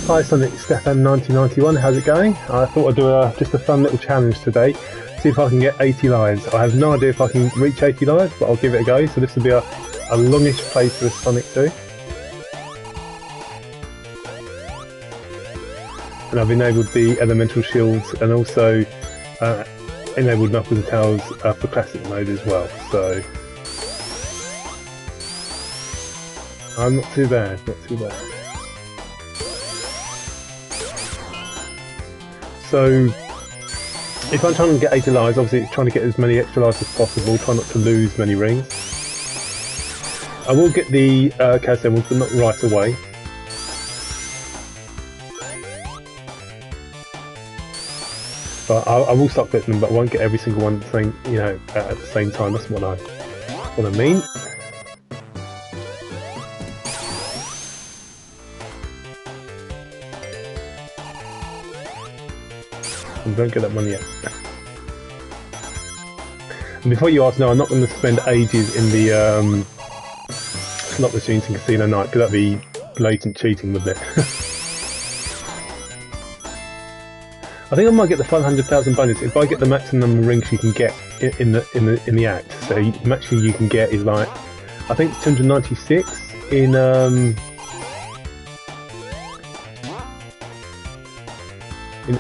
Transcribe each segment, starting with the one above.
Hi Sonic Stefan 1991, how's it going? I thought I'd do just a fun little challenge today, see if I can get 80 lives. I have no idea if I can reach 80 lives, but I'll give it a go. So this will be a longish playthrough of Sonic 2. And I've enabled the elemental shields and also enabled Knuckles and Tails for classic mode as well. So I'm not too bad, not too bad. So, if I'm trying to get 80 lives, obviously it's trying to get as many extra lives as possible, try not to lose many rings. I will get the Chaos Emeralds, but not right away. But I will start collecting them, but I won't get every single one at the same time. That's what I mean. Don't get that money yet. And before you ask, no, I'm not going to spend ages in the slot machines in Casino Night, because that'd be blatant cheating, wouldn't it? I think I might get the 500,000 bonus if I get the maximum number of rings you can get in the act. So the maximum you can get is like, I think it's 296 in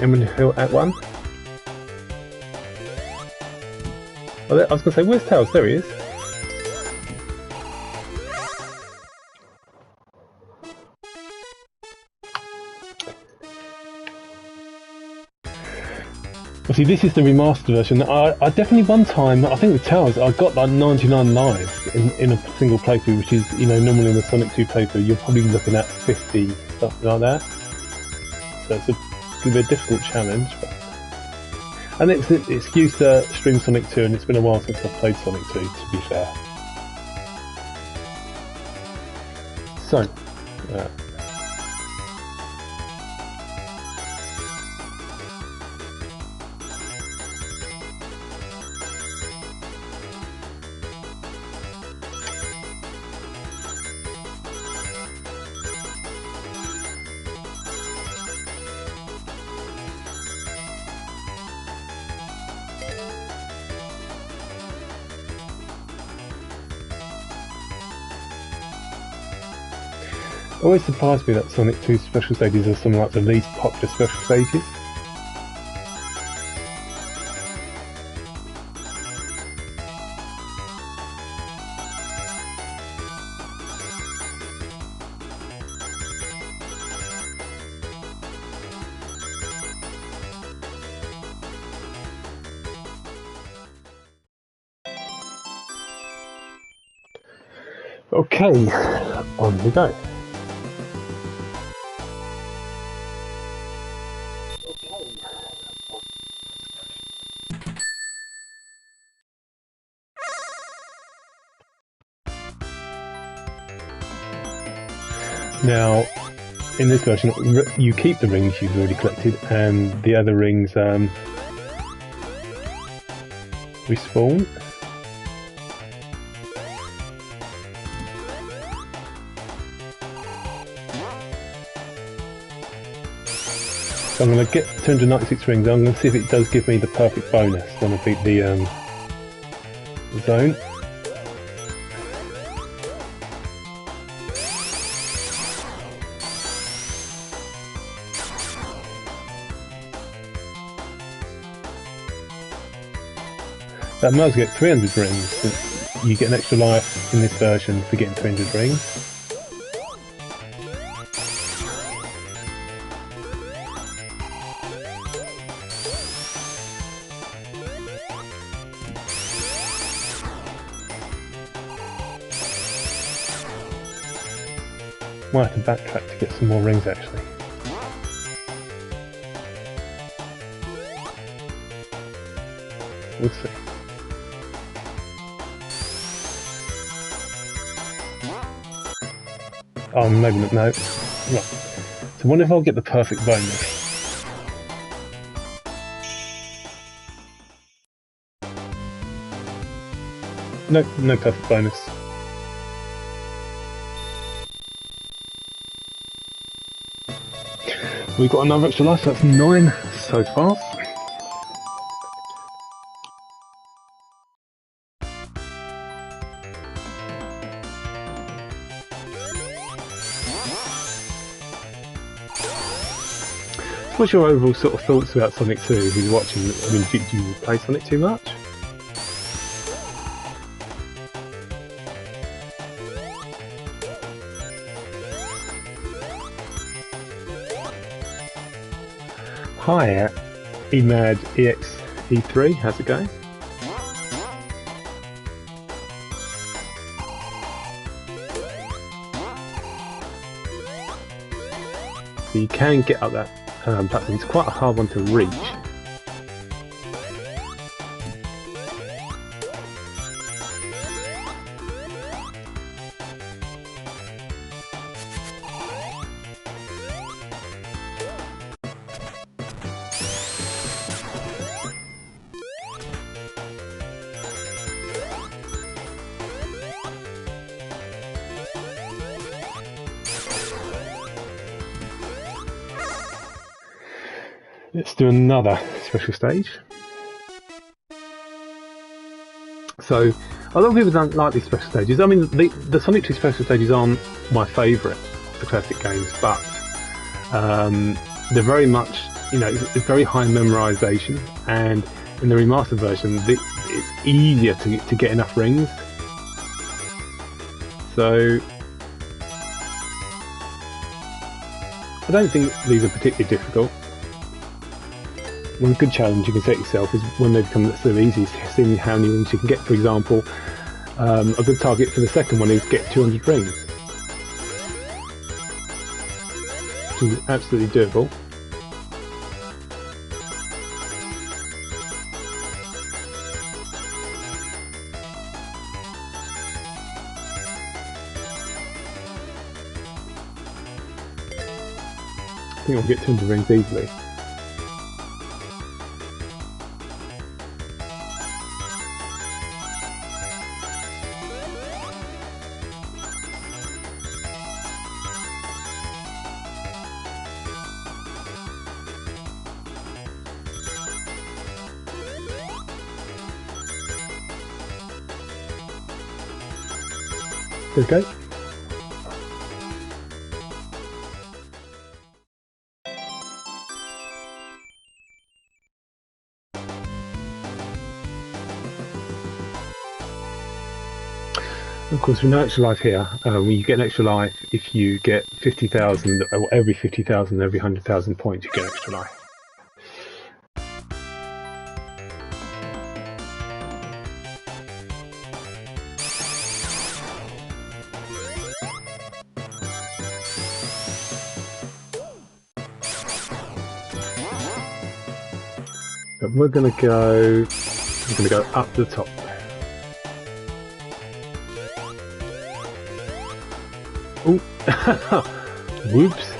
Emerald Hill Act 1. Oh, I was going to say, where's Tails? There he is. See, this is the remastered version. I definitely one time, I think with Tails, I got like 99 lives in a single playthrough, which is, normally in the Sonic 2 playthrough, you're probably looking at 50, something like that. So it's going to be a difficult challenge. But... And it's an excuse to stream Sonic 2, and it's been a while since I've played Sonic 2, to be fair. So, always surprised me that Sonic 2 special stages are some like the least popular special stages. Okay, on we go. Now, in this version, you keep the rings you've already collected, and the other rings respawn. So I'm going to get 296 rings. I'm going to see if it does give me the perfect bonus when I beat the zone. I might as well get 300 rings, since you get an extra life in this version for getting 300 rings. Might have to backtrack to get some more rings actually. We'll see. Oh, maybe not, no. Right. So what if I'll get the perfect bonus? No, no perfect bonus. We've got another extra life, so that's 9 so far. What's your overall sort of thoughts about Sonic 2? Who's watching? I mean, do you play Sonic too much? Hi, EMAD-EXE3, how's it going? So you can get up that platform. It's quite a hard one to reach. Let's do another special stage. So, a lot of people don't like these special stages. I mean, the Sonic 2 special stages aren't my favourite of the classic games, but they're very much, you know, it's very high memorisation, and in the remastered version, it's easier to get enough rings. So, I don't think these are particularly difficult. One good challenge you can set yourself is when they become so easy, seeing how many rings you can get. For example, a good target for the second one is get 200 rings, which is absolutely doable. I think I'll get 200 rings easily. There we go. Of course, with no extra life here, you get an extra life if you get 50,000, or every 50,000, every 100,000 points you get extra life. But we're going to go up the top. Ooh. Whoops.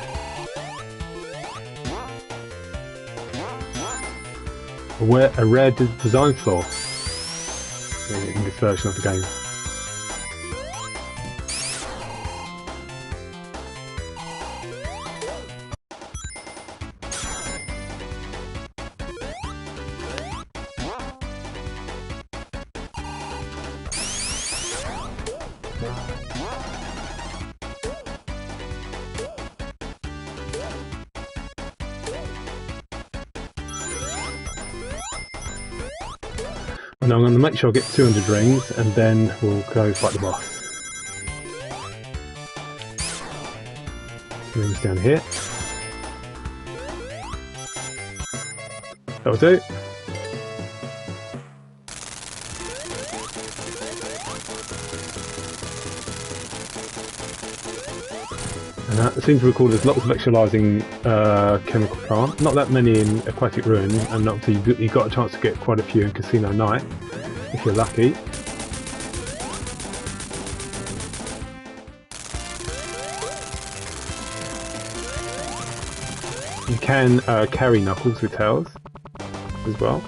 A rare design flaw in this version of the game. Now I'm going to make sure I get 200 rings, and then we'll go fight the boss. Some rings down here. That'll do. And I seem to recall there's lots of actualising chemical plant. Not that many in Aquatic Ruin, and obviously you got a chance to get quite a few in Casino Night, if you're lucky. You can carry Knuckles with tails as well.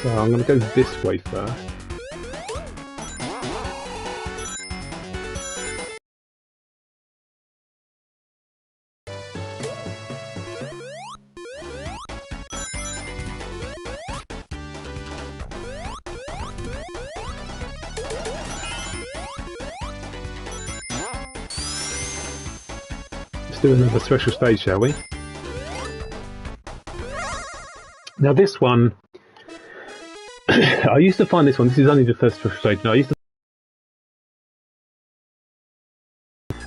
So I'm going to go this way first. Let's do another special stage, shall we? Now this one, I used to find this one, this is only the first special stage, now I used to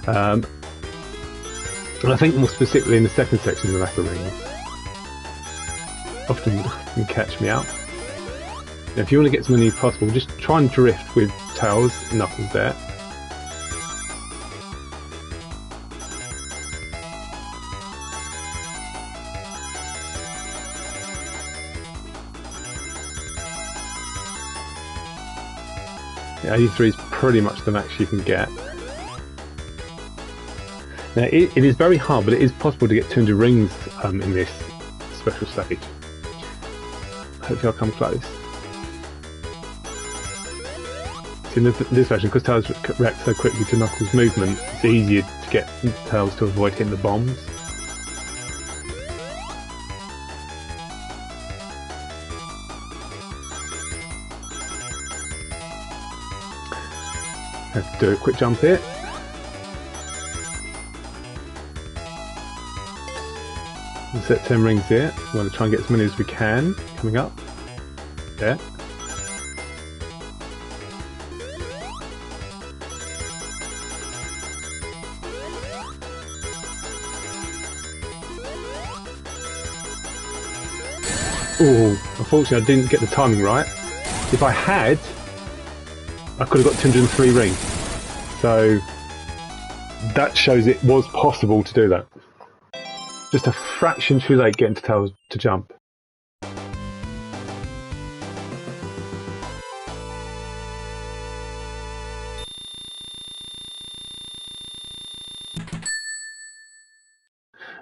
and I think more specifically in the second section of the Lacquer Ring, often can catch me out. Now if you want to get as many as possible, just try and drift with Tails and Knuckles there. Yeah, 83 is pretty much the max you can get. Now it is very hard, but it is possible to get 200 rings in this special stage. Hopefully I'll come close. See, in this version, because Tails reacts so quickly to Knuckles' movement, it's easier to get Tails to avoid hitting the bombs. Have to do a quick jump here. We'll set 10 rings here. We want to try and get as many as we can coming up. There. Oh, unfortunately I didn't get the timing right. If I had, I could have got 203 rings. So that shows it was possible to do that. Just a fraction too late getting to Tails to jump.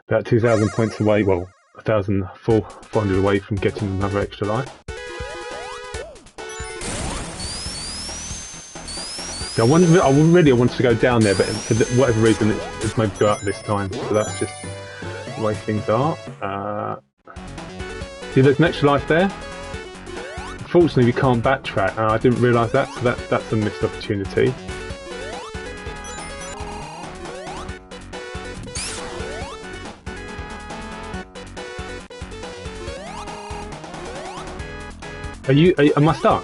About 2,000 points away, well, 1,400 away from getting another extra life. I wanted to go down there, but for whatever reason it's made me go up this time, so that's just the way things are. See, there's an extra life there. Unfortunately we can't backtrack, I didn't realise that, so that's a missed opportunity. Am I stuck?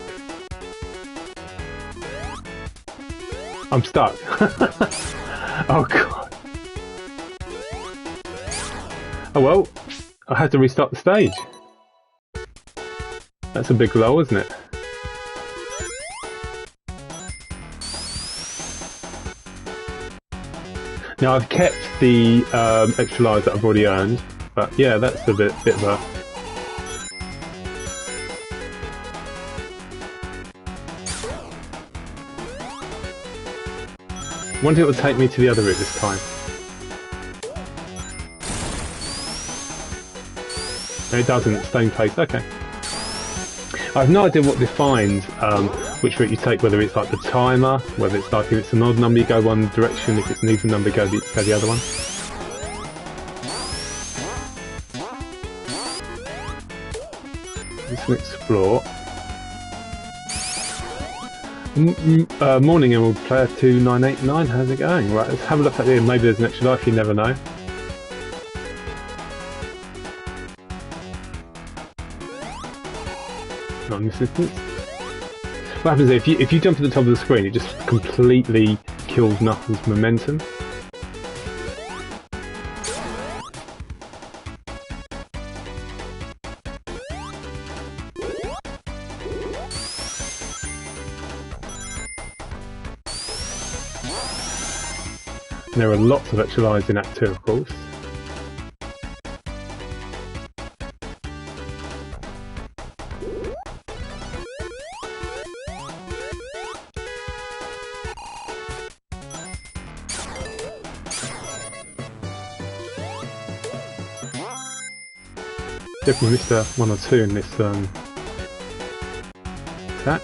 I'm stuck. Oh god. Oh well, I had to restart the stage. That's a big lull, isn't it? Now I've kept the extra lives that I've already earned, but yeah, that's a bit of a... I wonder if it will take me to the other route this time. No, it doesn't, it's same place, okay. I have no idea what defines which route you take, whether it's like the timer, whether it's like if it's an odd number you go one direction, if it's an even number you go the other one. Let's explore. Morning Emerald Player 2989, how's it going? Right, let's have a look at here, maybe there's an extra life, you never know. Not in assistance. What happens is if you jump to the top of the screen, it just completely kills Knuckles' momentum. And there are lots of extra lives in Act 2, of course. Definitely missed one or two in this that.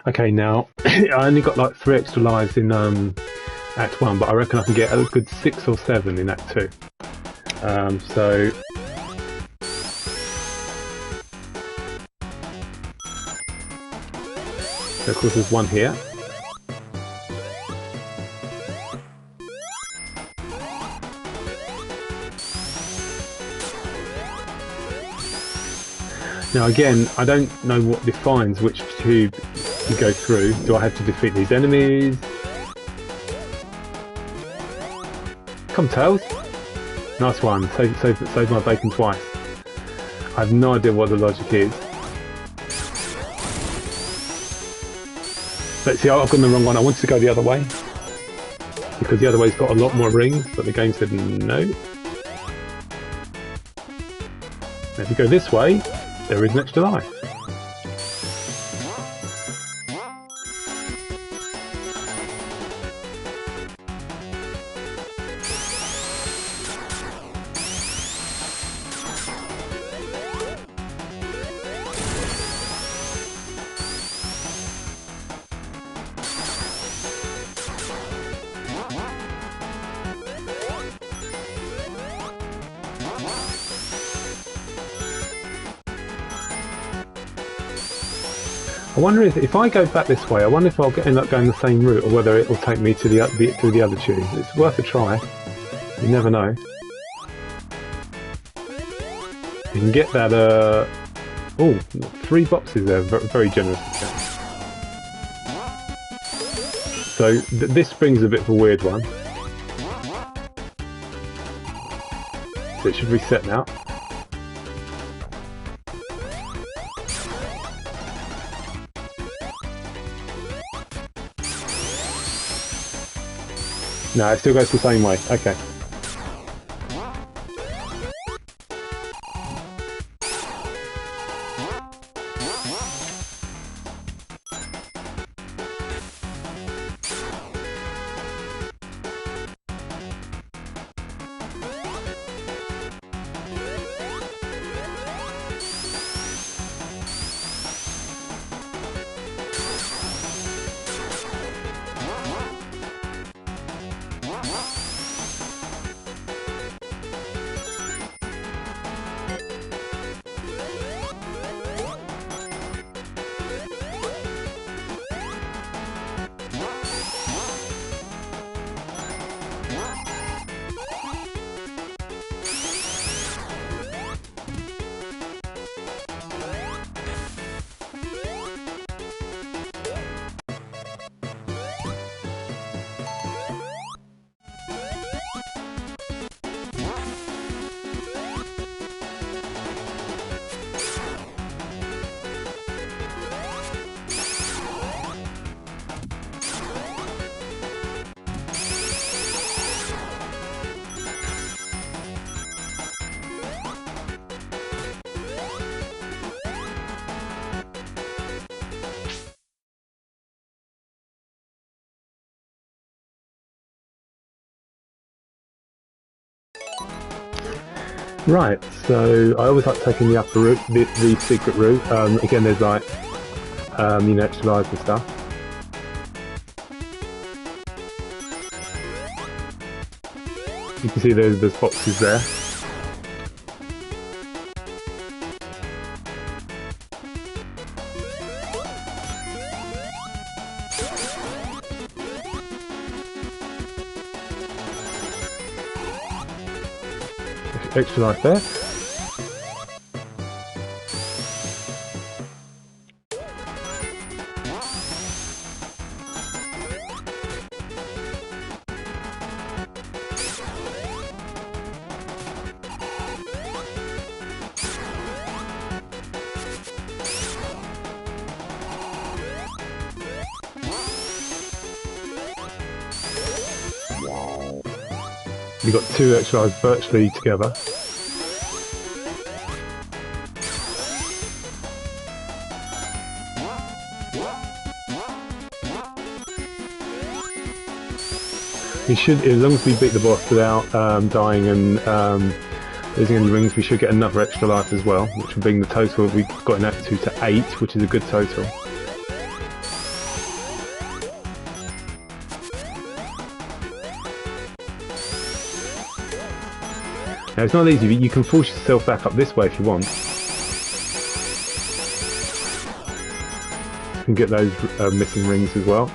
Okay, now I only got like 3 extra lives in Act 1, but I reckon I can get a good 6 or 7 in Act 2. So of course there's one here. Now again, I don't know what defines which tube you go through. Do I have to defeat these enemies? Come Tails! Nice one, save my bacon twice. I have no idea what the logic is. Let's see, I've gone the wrong one. I wanted to go the other way. Because the other way's got a lot more rings, but the game said no. If you go this way, there is an extra life. I wonder if I go back this way, I wonder if I'll end up going the same route or whether it will take me to the other tube. It's worth a try. You never know. You can get that, oh, 3 boxes there, very generous. So this spring's a bit of a weird one. So it should reset now. No, it still goes the same way. Okay. Right, so I always like taking the upper route, the secret route. Again, there's like, you know, extra lives and stuff. You can see there's boxes there. Extra life there. You've got two extra lives virtually together. You should, as long as we beat the boss without dying and losing any rings, we should get another extra life as well, which will bring the total we've got in Act 2 to 8, which is a good total. Now it's not easy, but you can force yourself back up this way if you want. You can get those missing rings as well.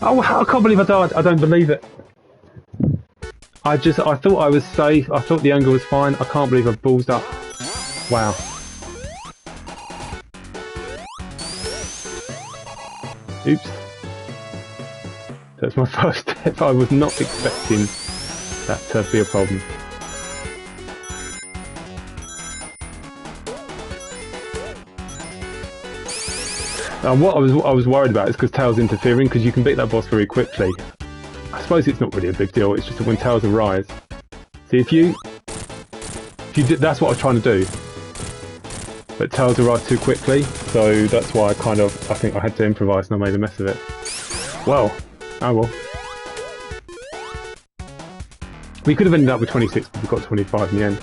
Oh, I can't believe I died. I don't believe it. I thought I was safe. I thought the angle was fine. I can't believe I've ballsed up. Wow. Oops. That's my first step. I was not expecting that to be a problem. What I was worried about is because Tails interfering, because you can beat that boss very quickly. I suppose it's not really a big deal. It's just that when Tails arise, see if you did, that's what I was trying to do. But Tails arrived too quickly, so that's why I think I had to improvise and I made a mess of it. Well, oh well. We could have ended up with 26, but we got 25 in the end.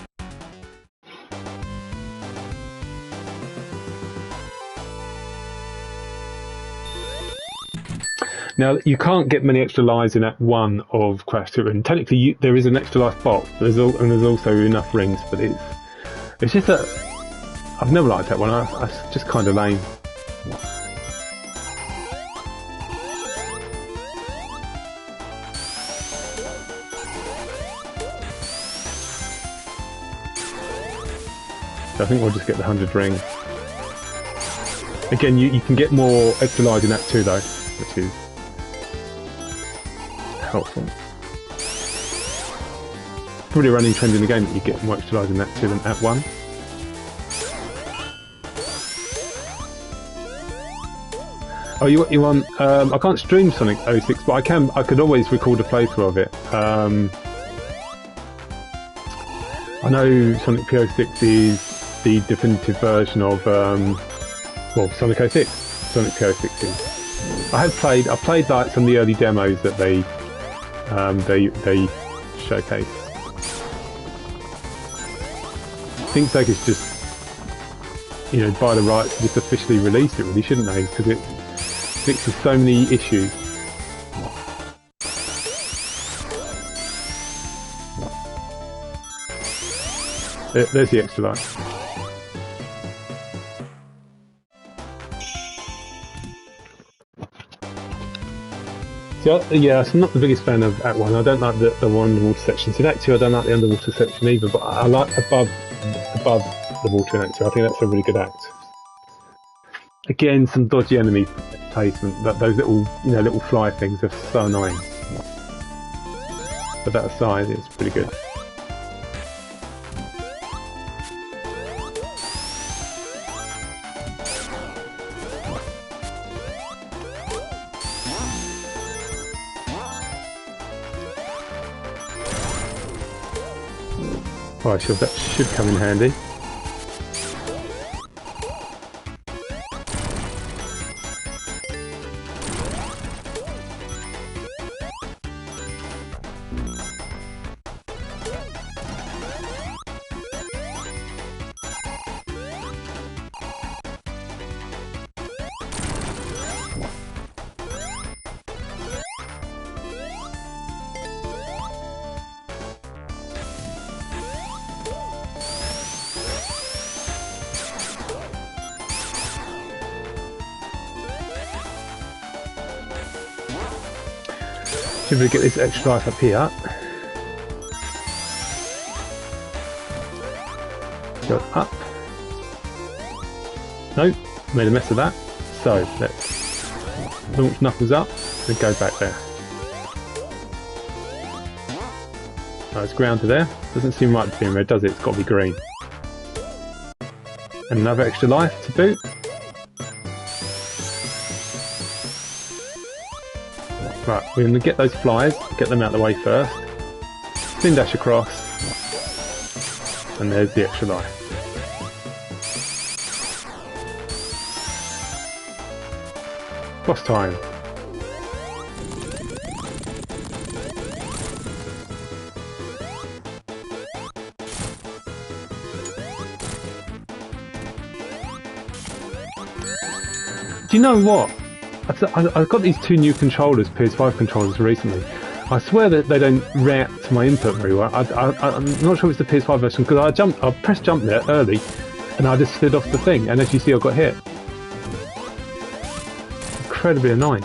Now, you can't get many extra lives in Act 1 of Crash 2, and technically there is an extra life box, and there's also enough rings, but it's just that I've never liked that one. It's just kind of lame. So I think we'll just get the 100 rings. Again, you can get more extra lives in Act 2 though, which is helpful. Probably a running trend in the game that you get more extra lives in Act 2 than Act 1. Oh, you want? I can't stream Sonic 06, but I could always record a playthrough of it. I know Sonic P06 is the definitive version of well, Sonic 06. Sonic P06 is. I played like some of the early demos that they showcase. Things like it's just, you know, by the rights, just officially released it, really, shouldn't they? Because it fixes so many issues. There's the extra life. So, yeah, so I'm not the biggest fan of Act 1. I don't like the underwater sections. In Act 2 I don't like the underwater section either, but I like above the water in Act 2. I think that's a really good act. Again, some dodgy enemy placement. Those little, you know, little fly things are so annoying. But that aside, it's pretty good. Oh, that should come in handy. Should we get this extra life up here? Go up. Nope, made a mess of that. So let's launch Knuckles up, and go back there. Right, it's grounded there. Doesn't seem right to be in red, does it? It's got to be green. And another extra life to boot. Right, we're going to get those flies, get them out of the way first. Spin dash across. And there's the extra life. Boss time. Do you know what? I got these two new controllers, PS5 controllers, recently. I swear that they don't react to my input very well. I'm not sure if it's the PS5 version, because I pressed jump there early, and I just slid off the thing, and as you see I got hit. Incredibly annoying.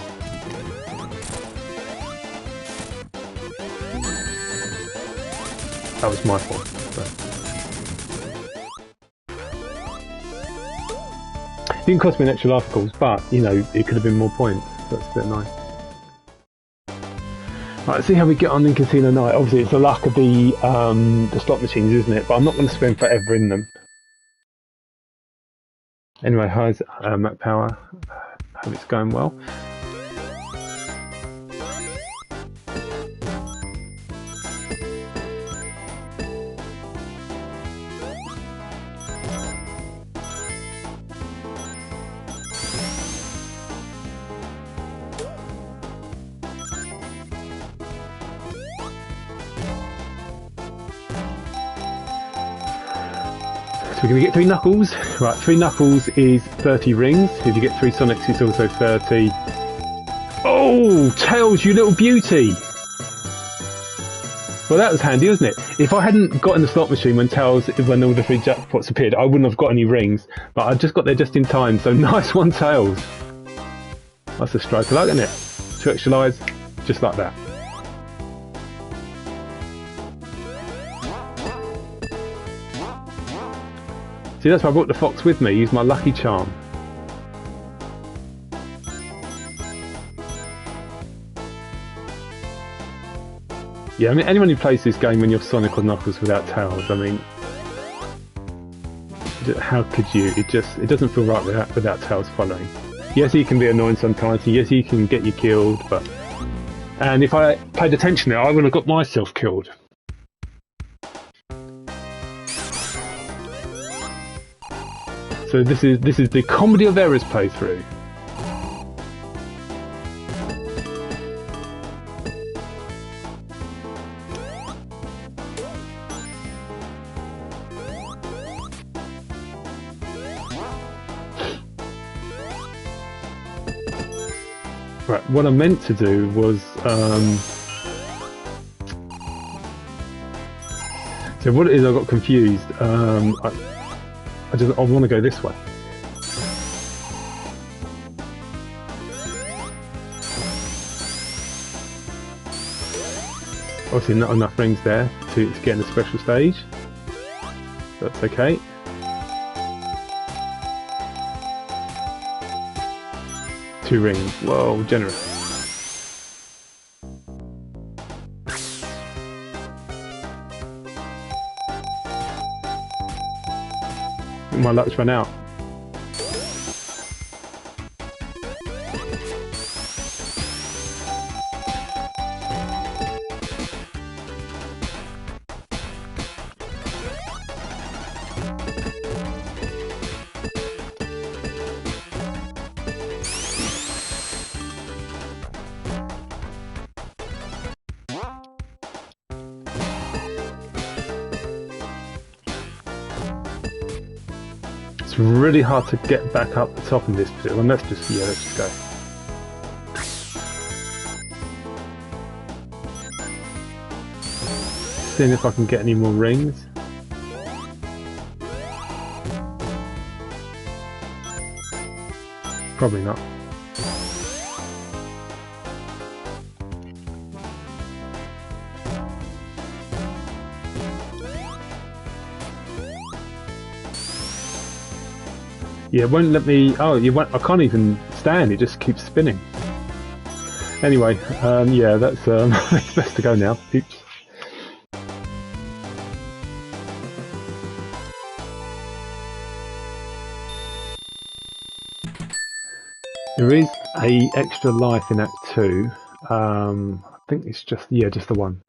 That was my fault. It didn't cost me an extra life, of course, but, you know, it could have been more points. That's a bit annoying. Right, let's see how we get on in Casino Night. Obviously, it's the luck of the slot machines, isn't it? But I'm not going to spend forever in them. Anyway, how's Mac Power? Hope it's going well. So we're going to get 3 Knuckles. Right, 3 Knuckles is 30 rings. If you get 3 Sonics, it's also 30. Oh, Tails, you little beauty! Well, that was handy, wasn't it? If I hadn't got in the slot machine when all the 3 jackpots appeared, I wouldn't have got any rings. But I just got there just in time, so nice one, Tails. That's a stroke of luck, isn't it? 2 extra lives, just like that. See, that's why I brought the fox with me, use my lucky charm. Yeah, I mean, anyone who plays this game when you're Sonic or Knuckles without Tails, I mean, how could you? It doesn't feel right without Tails following. Yes, he can be annoying sometimes, and yes, he can get you killed, but... And if I paid attention there, I would have got myself killed. So this is the Comedy of Errors playthrough. Right, what I meant to do was so what it is, I got confused. I want to go this way. Obviously not enough rings there to get in the special stage. That's okay. Two rings. Whoa, generous. My luck's run out. It's really hard to get back up the top in this particular one. Let's just go. Seeing if I can get any more rings. Probably not. Yeah, it won't let me... Oh, you won't, I can't even stand, it just keeps spinning. Anyway, yeah, that's it's best to go now, peeps. There is a extra life in Act 2. I think it's just the one.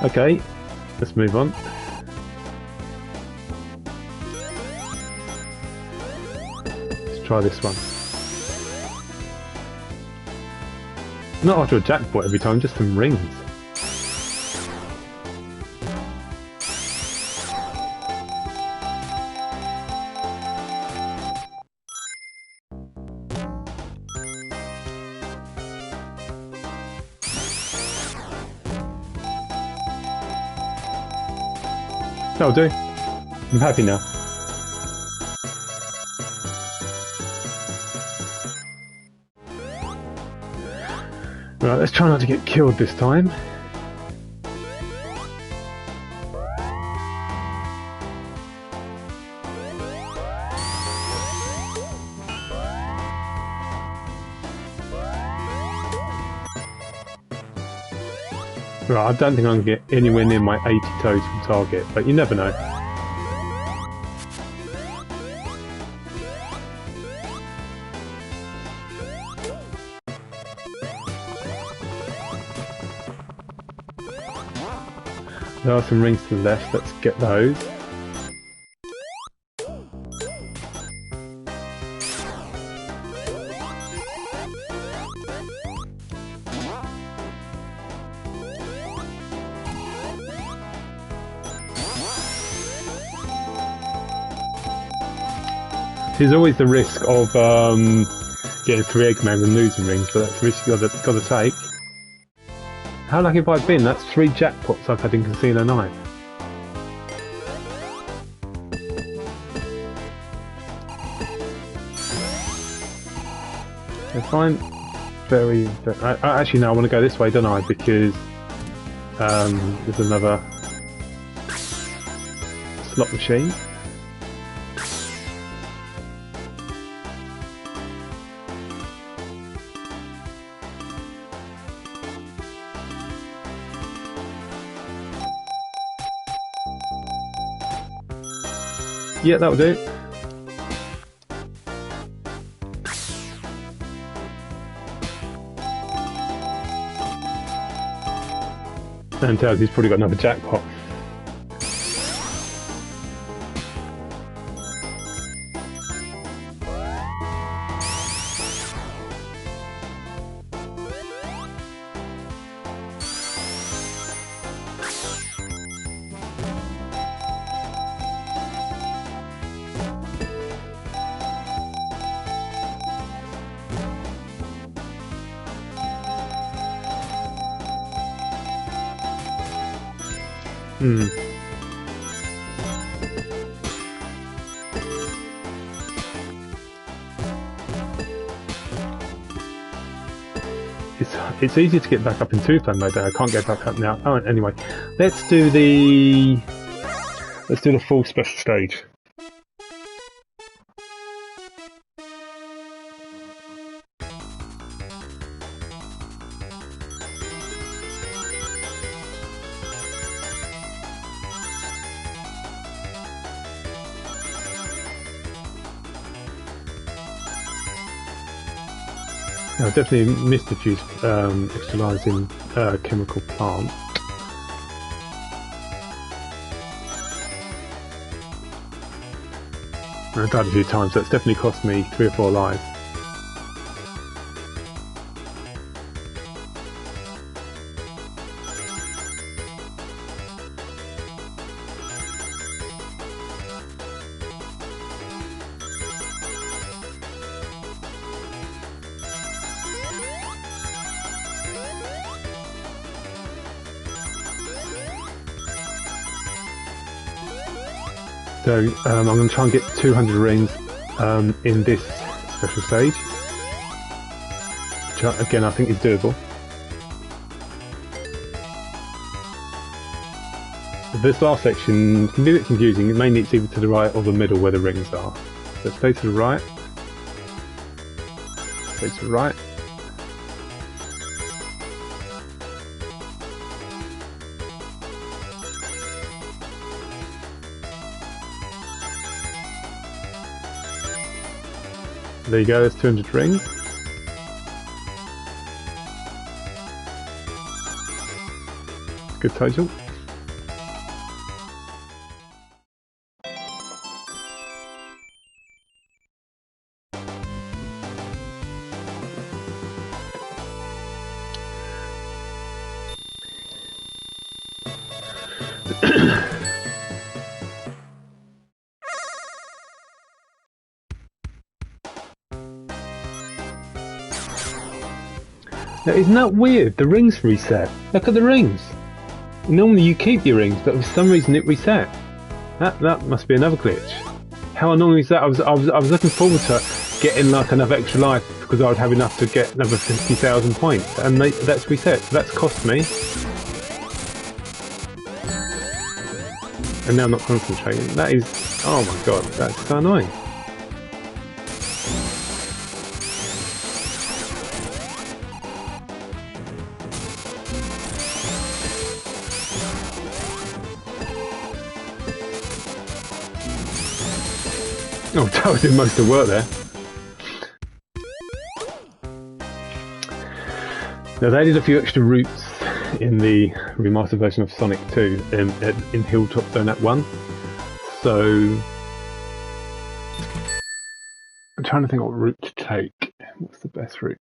Okay, let's move on. Let's try this one. Not after a jackpot every time, just some rings. That'll do. I'm happy now. Right, let's try not to get killed this time. Right, I don't think I'm going to get anywhere near my 80 total target, but you never know. There are some rings to the left, let's get those. There's always the risk of getting 3 Eggman and losing rings, but that's the risk you've got to take. How lucky have I been? That's 3 jackpots I've had in Casino Night. If I'm very... actually, no, I want to go this way, don't I? Because there's another slot machine. Yeah, that'll do. And tells he's probably got another jackpot. It's easy to get back up in two-flame mode, but I can't get back up now. Oh, anyway, let's do the full special stage. I definitely missed a few extra lines in chemical plant. I died a few times, so it's definitely cost me 3 or 4 lives. So I'm going to try and get 200 rings in this special stage, which again I think is doable. This last section can be a bit confusing. Mainly it's either to the right or the middle where the rings are. So stay to the right, stay to the right. There you go, there's 200 rings. Good total. Now, isn't that weird? The rings reset. Look at the rings. Normally you keep your rings, but for some reason it reset. That must be another glitch. How annoying is that? I was looking forward to getting like another extra life because I would have enough to get another 50,000 points, and that's reset. So that's cost me. And now I'm not concentrating. That is, oh my god, that's so annoying. Oh, that was doing most of the work there. Now they added a few extra routes in the remastered version of Sonic 2 in Hilltop Zone Act 1. So I'm trying to think what route to take. What's the best route?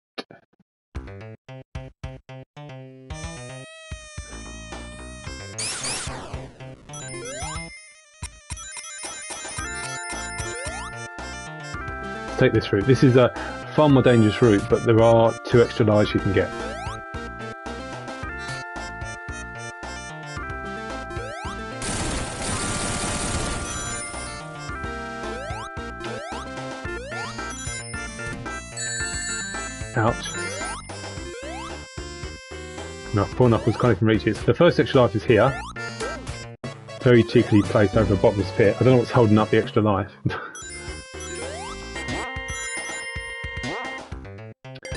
Take this route. This is a far more dangerous route, but there are 2 extra lives you can get. Ouch. No, poor Knuckles can't even reach it. So the first extra life is here. Very cheekily placed over a bottomless pit. I don't know what's holding up the extra life.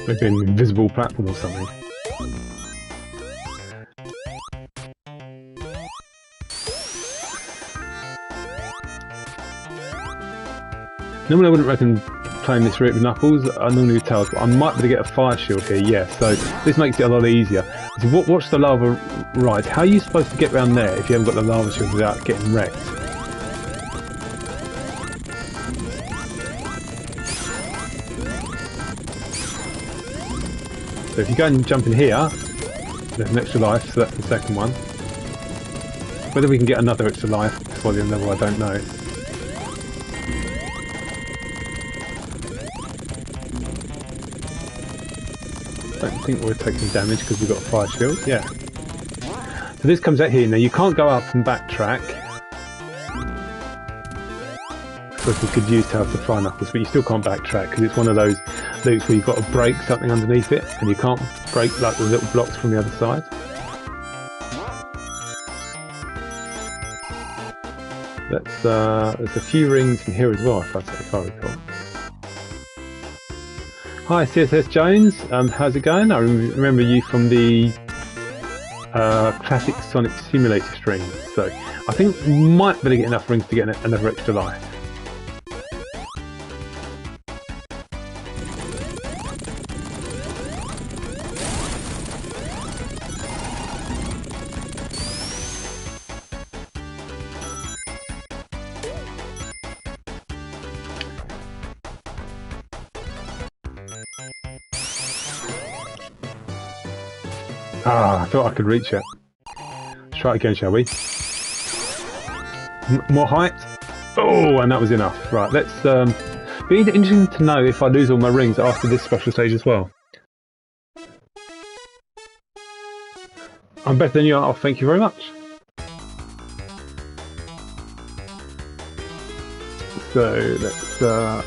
Maybe an invisible platform or something. Normally I wouldn't reckon playing this route with Knuckles. I normally would Tails, but I might be able to get a fire shield here, yes. So this makes it a lot easier. So watch the lava ride. How are you supposed to get around there if you haven't got the lava shield without getting wrecked? So if you go and jump in here, there's an extra life, so that's the second one. Whether we can get another extra life before the end level, I don't know. Don't think we're taking damage because we've got a fire shield. Yeah. So this comes out here. Now you can't go up and backtrack. Because we could use Tails to fry Knuckles, but you still can't backtrack because it's one of those loops where you've got to break something underneath it, and you can't break like the little blocks from the other side. There's a few rings in here as well, if I recall. Hi CSS Jones, how's it going? I remember you from the classic Sonic Simulator stream, so I think we might be able to get enough rings to get another extra life. Ah, I thought I could reach it. Let's try it again, shall we? More height. Oh, and that was enough. Right, let's... be interesting to know if I lose all my rings after this special stage as well. I'm better than you are. Oh, thank you very much. So let's so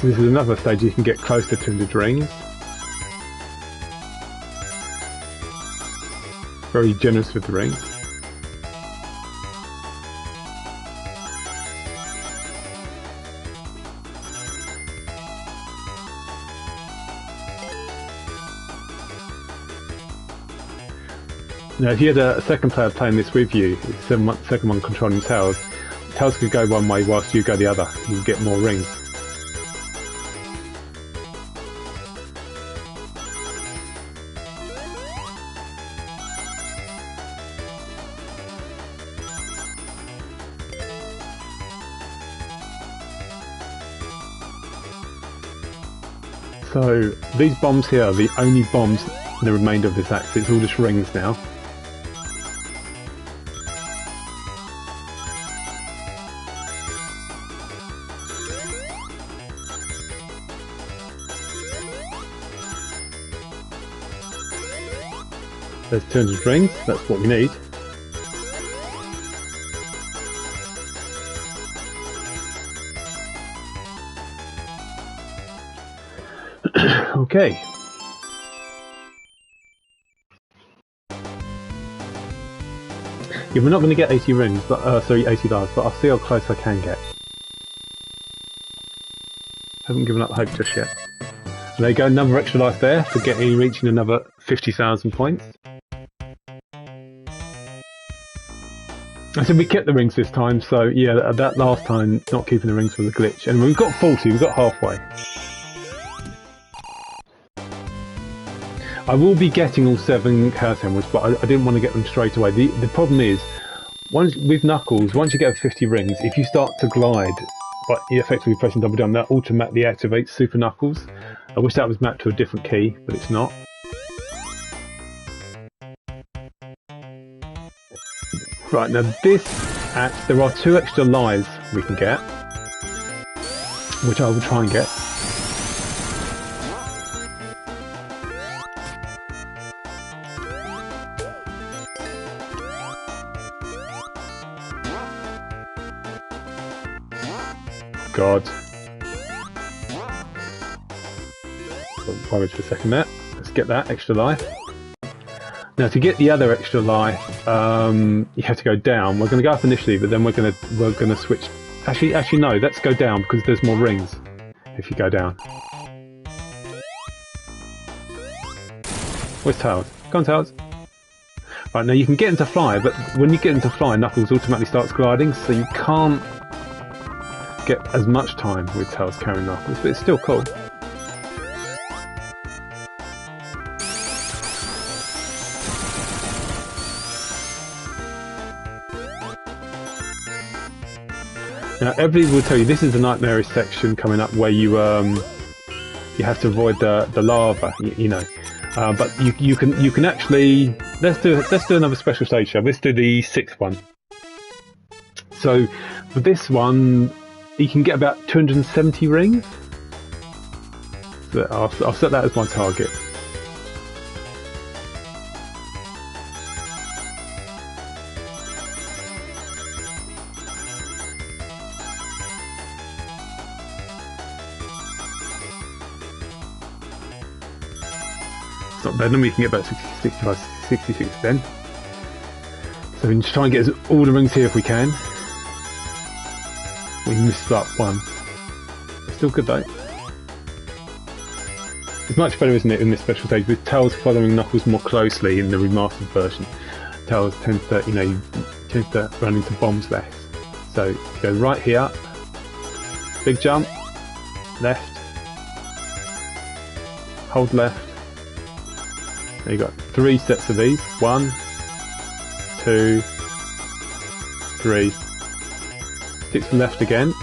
this is another stage you can get close to 200 rings. Very generous with the rings. Now, if you had a second player playing this with you, second one controlling Tails, Tails could go one way whilst you go the other. You can get more rings. So these bombs here are the only bombs in the remainder of this act. It's all just rings now. There's 200 rings, that's what we need. Okay. Yeah, we're not going to get 80 rings, but sorry, 80 lives, but I'll see how close I can get. Haven't given up hope just yet. And there you go, another extra life there for reaching another 50,000 points. I said we kept the rings this time, so yeah, that last time not keeping the rings was a glitch. And we've got 40, we've got halfway. I will be getting all 7 chaos emeralds, but I didn't want to get them straight away. The problem is, with Knuckles, once you get 50 rings, if you start to glide, but effectively pressing double jump, that automatically activates Super Knuckles. I wish that was mapped to a different key, but it's not. Right, now this act, there are 2 extra lives we can get, which I will try and get. God. Worried for a second there. Let's get that extra life. Now to get the other extra life, you have to go down. We're going to go up initially, but then we're going to switch. Actually no. Let's go down because there's more rings if you go down. Where's Tails? Come on, Tails. Right, now you can get into fly, but when you get into fly, Knuckles automatically starts gliding, so you can't get as much time with Tails carrying Knuckles, but it's still cool. Now, everybody will tell you this is the nightmarish section coming up where you have to avoid the lava, you know. But you can actually let's do another special stage show. Let's do the 6th one. So for this one, you can get about 270 rings. So I'll set that as my target. It's not bad, then we can get about 65, 66 then. So we can just try and get all the rings here if we can. We missed up one. It's still good though. It's much better, isn't it, in this special stage with Tails following Knuckles more closely in the remastered version. Tails tends to, run into bombs less. So you go right here, big jump, left, hold left. There you got 3 sets of these. 1, 2, 3. Stick to left again.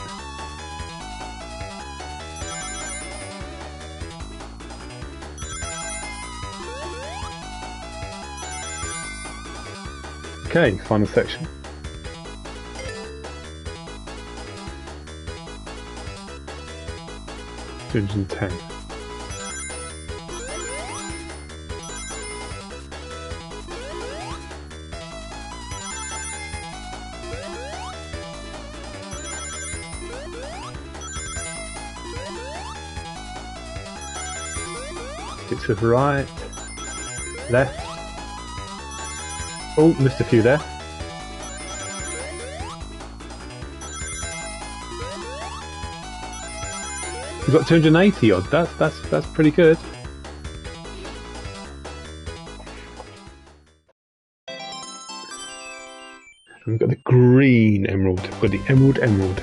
Okay, final section. $210. left. It says right, left. Oh, missed a few there. We've got 280 odd. That's pretty good. And we've got the green emerald. We've got the emerald.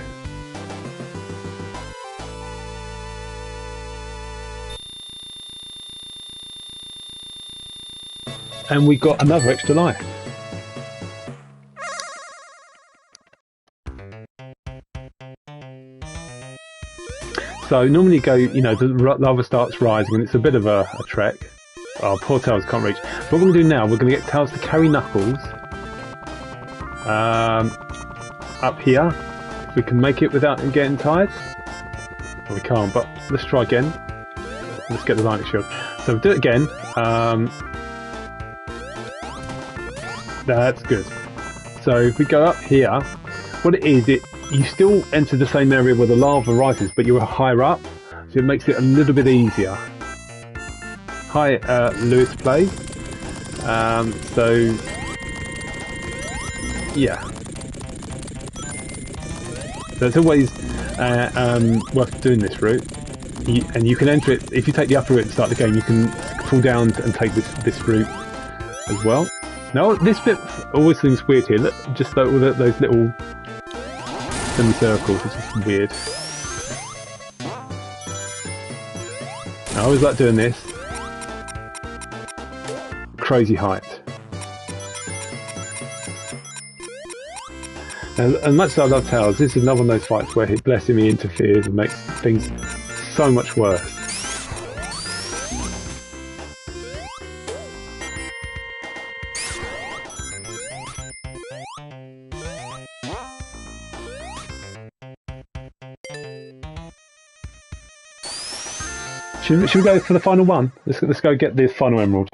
And we got another extra life. So normally you go, you know, the lava starts rising and it's a bit of a trek. Oh, poor Tails can't reach. What we're going to do now, we're going to get Tails to carry Knuckles up here. If we can make it without him getting tired. Well, we can't, but let's try again. Let's get the lightning shield. So we'll do it again. That's good. So if we go up here, what it is, you still enter the same area where the lava rises, but you're higher up, so it makes it a little bit easier. Hi, Lewis Play. So yeah, so it's always worth doing this route, and you can enter it if you take the upper route and start the game. You can fall down and take this route as well. Now this bit always seems weird here. Look, just those little semicircles, it's just weird. I always like doing this. Crazy height. Now, as much as I love Tails, this is another one of those fights where bless him, he interferes and makes things so much worse. Should we go for the final one? Let's go get the final emerald.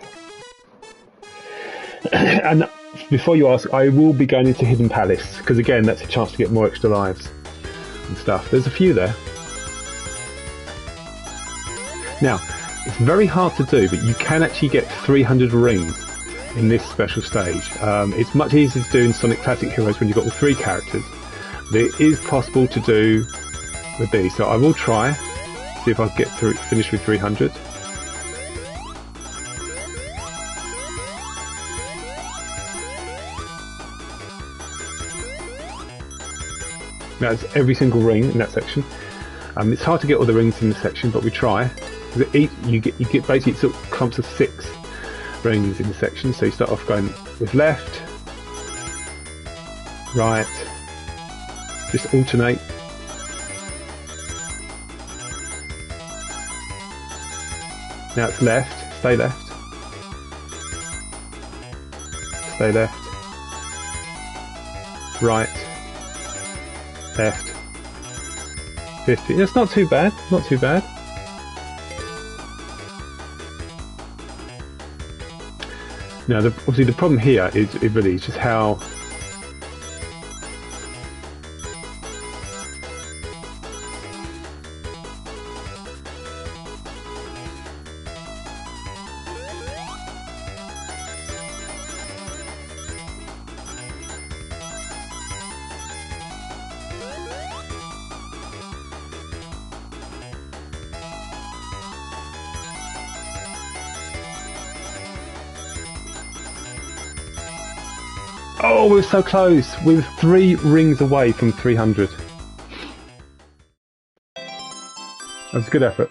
And before you ask, I will be going into Hidden Palace, because again, that's a chance to get more extra lives and stuff. There's a few there. Now, it's very hard to do, but you can actually get 300 rings in this special stage. It's much easier to do in Sonic Classic Heroes when you've got the 3 characters. But it is possible to do with these, so I will try. See if I can get through, finish with 300. That's every single ring in that section. It's hard to get all the rings in this section, but we try. You get basically sort of clumps of 6 rings in the section. So you start off going with left, right, just alternate. Now it's left, stay left, stay left, right, left, 50. That's not too bad, not too bad. Now obviously the problem here is really just how oh, we're so close. We were 3 rings away from 300. That was a good effort.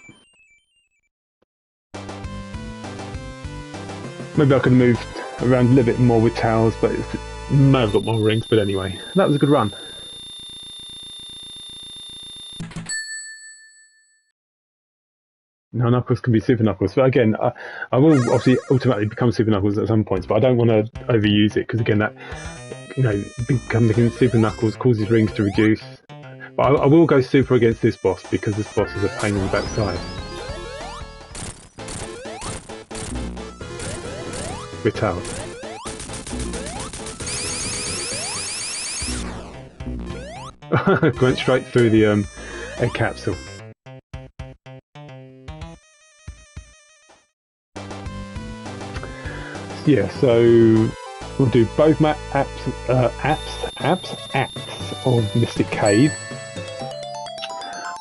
Maybe I could have moved around a little bit more with Tails, but it may have got more rings. But anyway, that was a good run. Now Knuckles can be Super Knuckles, but again, I will obviously ultimately become Super Knuckles at some points, but I don't want to overuse it, because again, that, you know, becoming Super Knuckles causes rings to reduce. But I will go Super against this boss, because this boss is a pain in the backside. With Tails. Went straight through the egg capsule. yeah, so we'll do both map acts of Mystic Cave.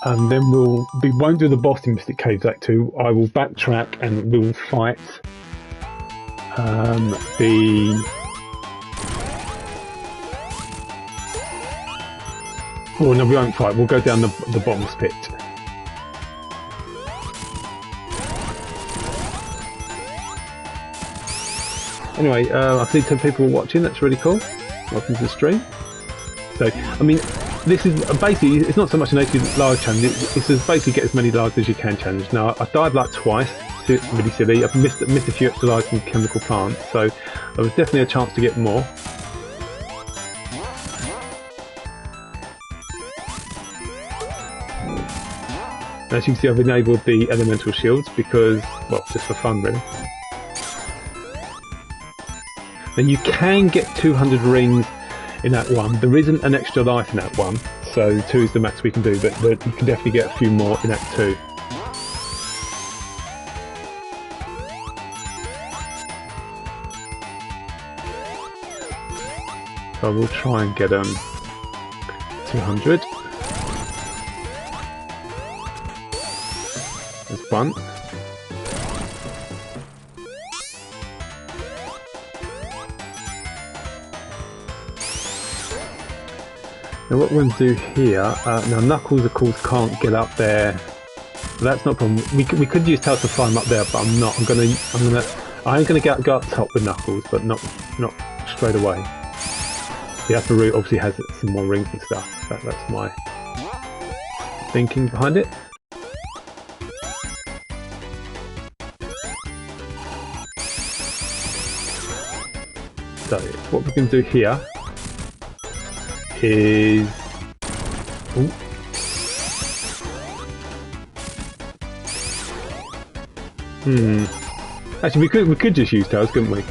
And then we won't do the boss in Mystic Caves Act 2. I will backtrack and we will fight oh no, we won't fight. We'll go down the bottomless pit. Anyway, I see 10 people watching. That's really cool. Welcome to the stream. So, I mean, this is basically, it's not so much an 80 large challenge, it's basically get as many lives as you can challenge. Now, I died like twice, it's really silly. I've missed a few extra lives from chemical plants, so there was definitely a chance to get more. As you can see, I've enabled the elemental shields because, well, just for fun really. Then you can get 200 rings in Act 1. There isn't an extra life in Act 1, so 2 is the max we can do, but you can definitely get a few more in Act 2. So I will try and get 200. There's one. Now what we're going to do here, now Knuckles of course can't get up there. That's not a problem. We could use Tails to climb up there, but I'm not. I am gonna go up top with Knuckles, but not straight away. The upper route obviously has some more rings and stuff. That's my thinking behind it. So what we're going to do here is actually we could just use Tails, couldn't we?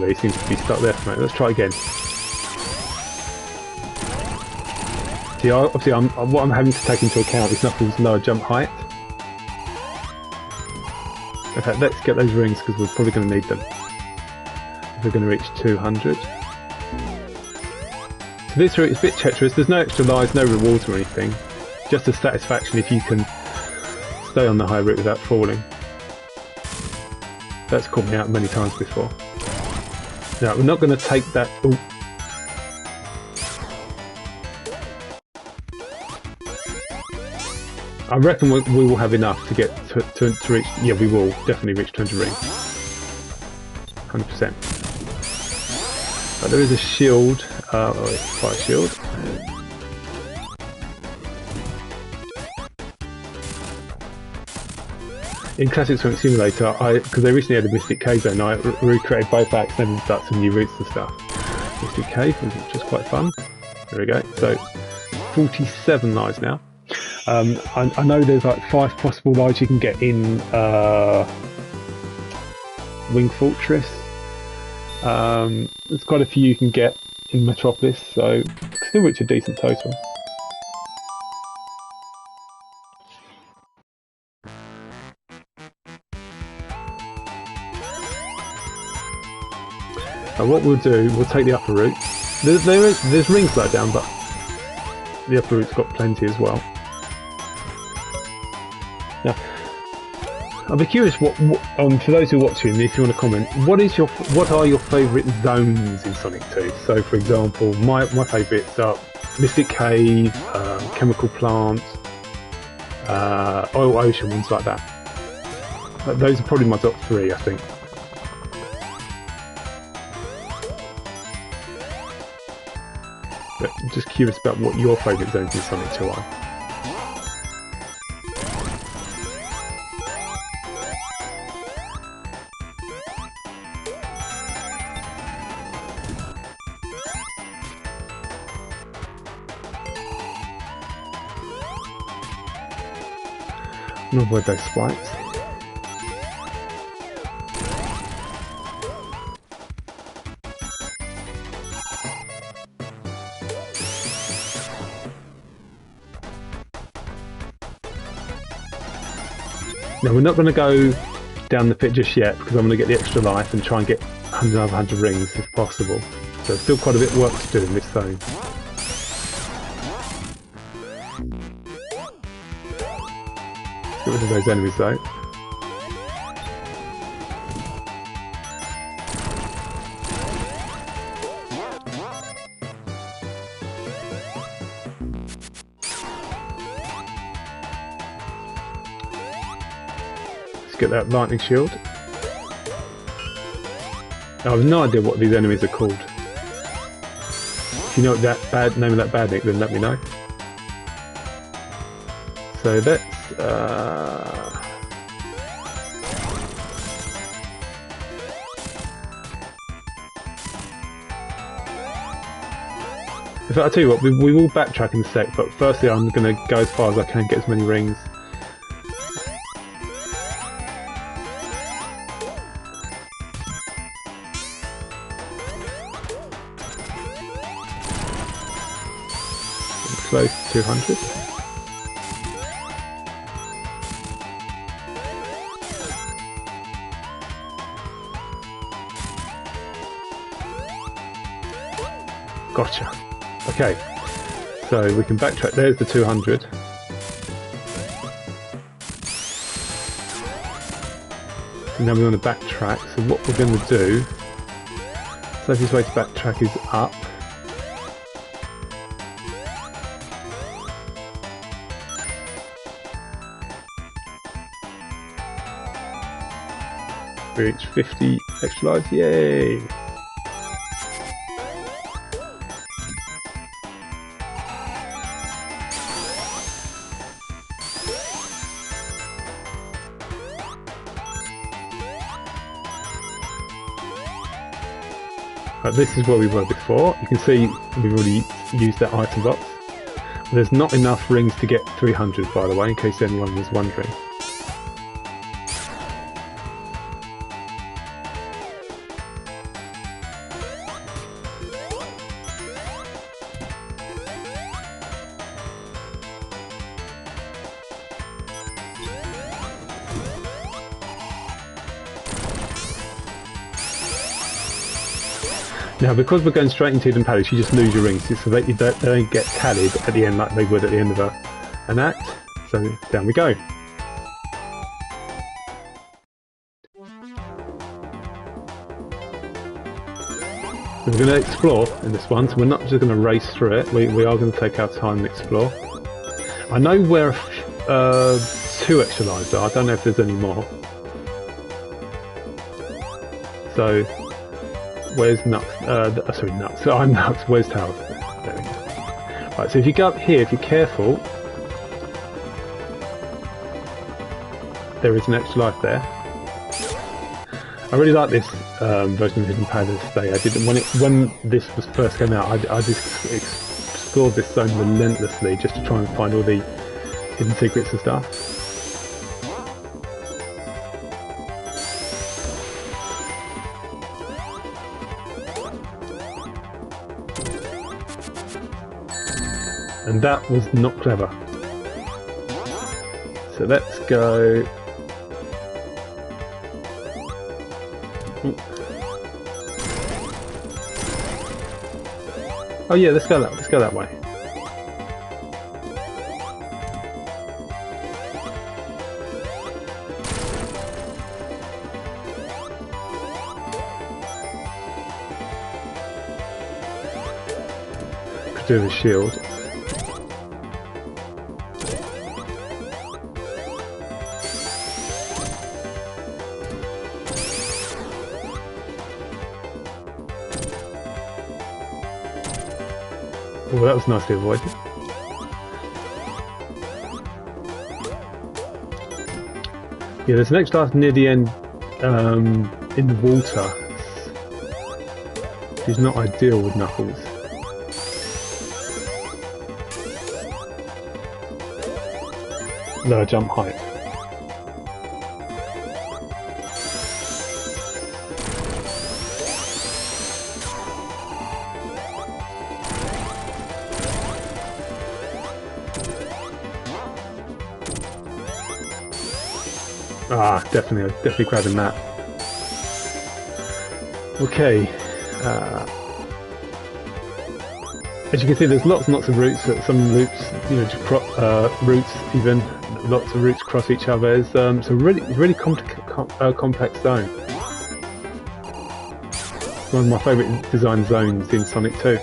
They seem to be stuck there for a minute. Let's try again. See, obviously what I'm having to take into account is Knuckles' lower jump height. Okay, let's get those rings because we're probably going to need them if we're going to reach 200. So this route is a bit treacherous. There's no extra lives, no rewards or anything. Just a satisfaction if you can stay on the high route without falling. That's caught me out many times before. Now we're not going to take that. Ooh. I reckon we will have enough to get to reach. Yeah, we will definitely reach 200 rings. 100%. But there is a shield. Fire shield. In Classic Sonic Simulator, because they recently had a Mystic Cave Zone, I recreated both acts and then started some new routes and stuff. Mystic Cave, which is quite fun. There we go. So 47 lives now. I know there's like 5 possible lives you can get in Wing Fortress. There's quite a few you can get in Metropolis, so still reach a decent total. Now what we'll do, we'll take the upper route. There's rings low down, but the upper route's got plenty as well. Now, I'd be curious for those who are watching, if you want to comment, what are your favourite zones in Sonic 2? So, for example, my favourites are Mystic Cave, Chemical Plant, Oil Ocean, ones like that. Those are probably my top 3, I think. But I'm just curious about what your favourite zones in Sonic 2 are. And avoid those spikes. Now we're not going to go down the pit just yet because I'm going to get the extra life and try and get another 100 rings if possible. So still quite a bit of work to do in this zone. Get rid of those enemies though. Get that lightning shield. I have no idea what these enemies are called. If you know what that name of that badnik, then let me know. So let's in fact, I'll tell you what, we will backtrack in a sec, but firstly I'm going to go as far as I can, get as many rings. Close to 200. Gotcha. Okay, so we can backtrack. There's the 200. So now we want to backtrack. So what we're going to do, so this way to backtrack is up. Reach 50 extra lives, yay! Right, this is where we were before. You can see we've already used that item box. There's not enough rings to get 300, by the way, in case anyone was wondering. Now, because we're going straight into Hidden Palace, you just lose your rings, so they don't get tallied at the end like they would at the end of an act. So down we go. So we're going to explore in this one, so we're not just going to race through it, we are going to take our time and explore. I know where 2 extra lives are, I don't know if there's any more. So, where's Nuts? Sorry, Nuts. I'm Nuts. Where's Tails? There we go. Right, so if you go up here, if you're careful, there is an extra life there. I really like this version of Hidden Palace they added. When this was first came out, I just explored this zone relentlessly just to try and find all the hidden secrets and stuff. And that was not clever. So let's go. Ooh. Oh yeah, let's go that way. Could do the shield. Oh, that was nicely avoided. Yeah, there's an extra life near the end in the water, which is not ideal with Knuckles. Lower jump height. Ah, definitely grabbing that. Okay. As you can see, there's lots and lots of routes. Some loops, you know, routes even. Lots of routes cross each other. It's really complex zone. One of my favourite design zones in Sonic 2.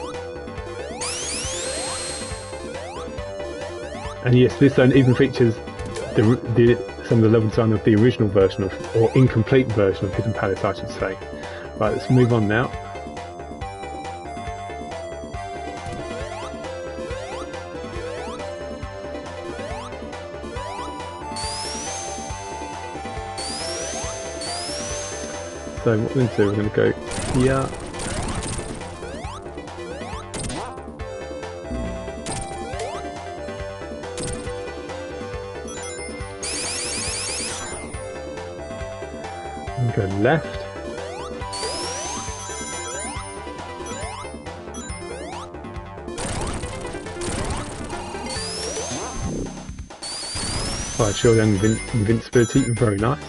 And yes, this zone even features some of the level design of the original version or incomplete version of Hidden Palace, I should say. Right, let's move on now. So what we're going to do, we're going to go here. And go left. Right, sure, young invincibility, very nice.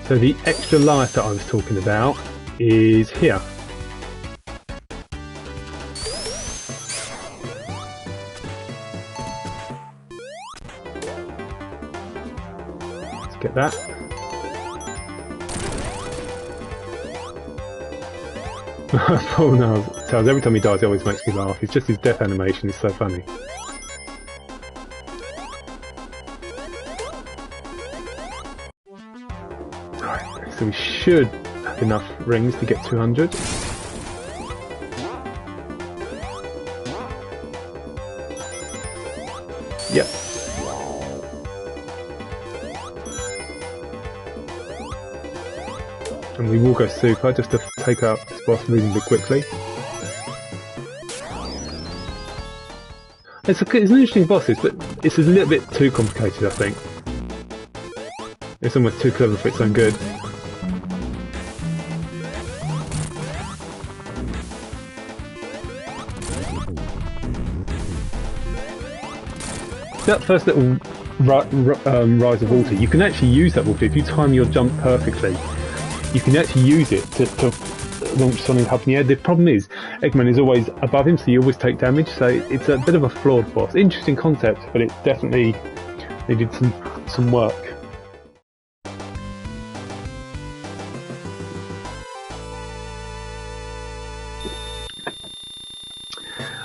So the extra life that I was talking about is here. Let's get that. Oh no, Tails, every time he dies it always makes me laugh. It's just his death animation is so funny. So we should have enough rings to get 200. Yep. And we will go super just to take out this boss reasonably quickly. It's an interesting boss, but it's a little bit too complicated, I think. It's almost too clever for its own good. That first little rise of water, you can actually use that water if you time your jump perfectly. You can actually use it to launch Sonic up in the air. The problem is, Eggman is always above him, so you always take damage. So it's a bit of a flawed boss. Interesting concept, but it definitely needed some work.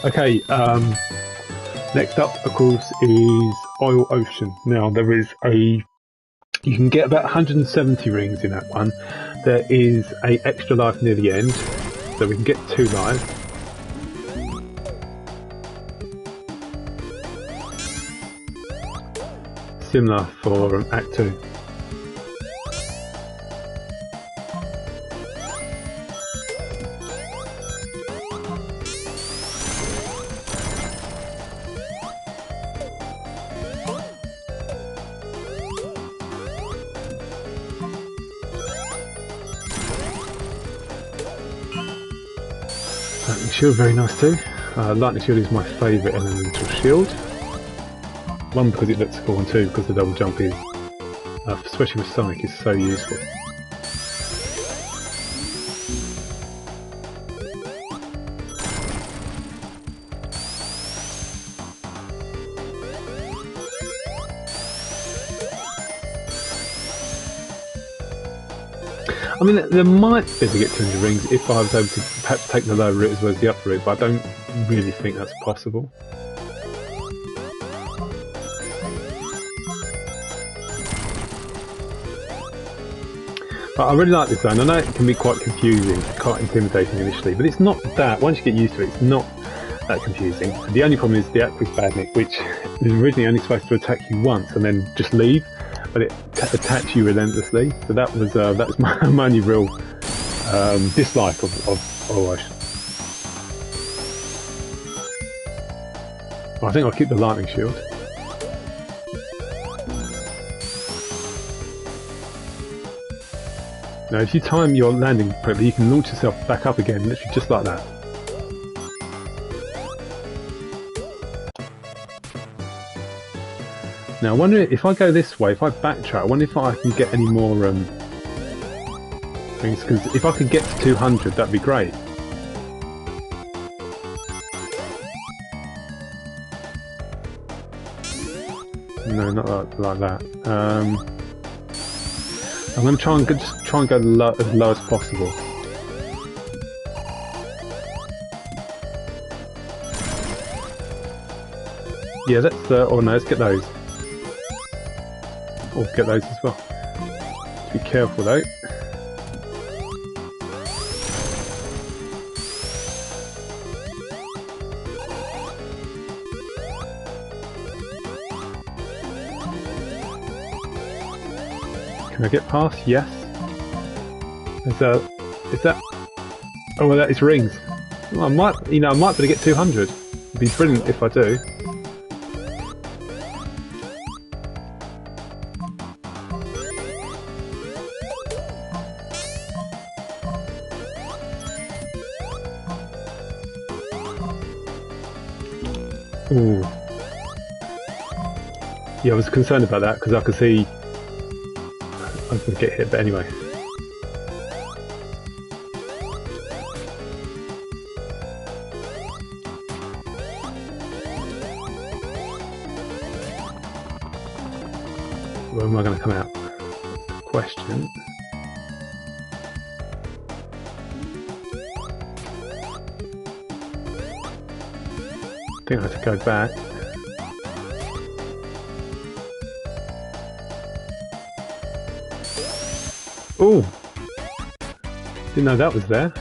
Okay. Next up, of course, is Oil Ocean. Now, you can get about 170 rings in that one. There is an extra life near the end, so we can get 2 lives. Similar for Act 2. Lightning Shield, very nice too. Lightning Shield is my favourite elemental shield. One, because it looks cool, and two, because the double jump is, especially with Sonic, is so useful. I mean, there might be able to get 200 rings if I was able to perhaps take the lower route as well as the upper route, but I don't really think that's possible. But I really like this zone. I know it can be quite confusing, quite intimidating initially, but it's not that. Once you get used to it, it's not that confusing. The only problem is the Aquatic Badnik, which is originally only supposed to attack you once and then just leave, but it attacks you relentlessly. So that was my only real dislike of Oil Ocean. I think I'll keep the lightning shield. Now, if you time your landing correctly, you can launch yourself back up again, literally just like that. Now I wonder if I go this way, if I backtrack, I wonder if I can get any more things, because if I could get to 200 that'd be great. No, not like that. I'm going to just try and go as low as possible. Yeah, let's. Oh no, let's get those. Oh, get those as well. Be careful though. Can I get past? Yes. Is that? Oh, well, that is rings. Well, I might be able to get 200. It'd be brilliant if I do. Ooh. Yeah, I was concerned about that because I could see I was going to get hit, but anyway. Where am I going to come out? Question. I think I have to go back. Oh! Didn't know that was there.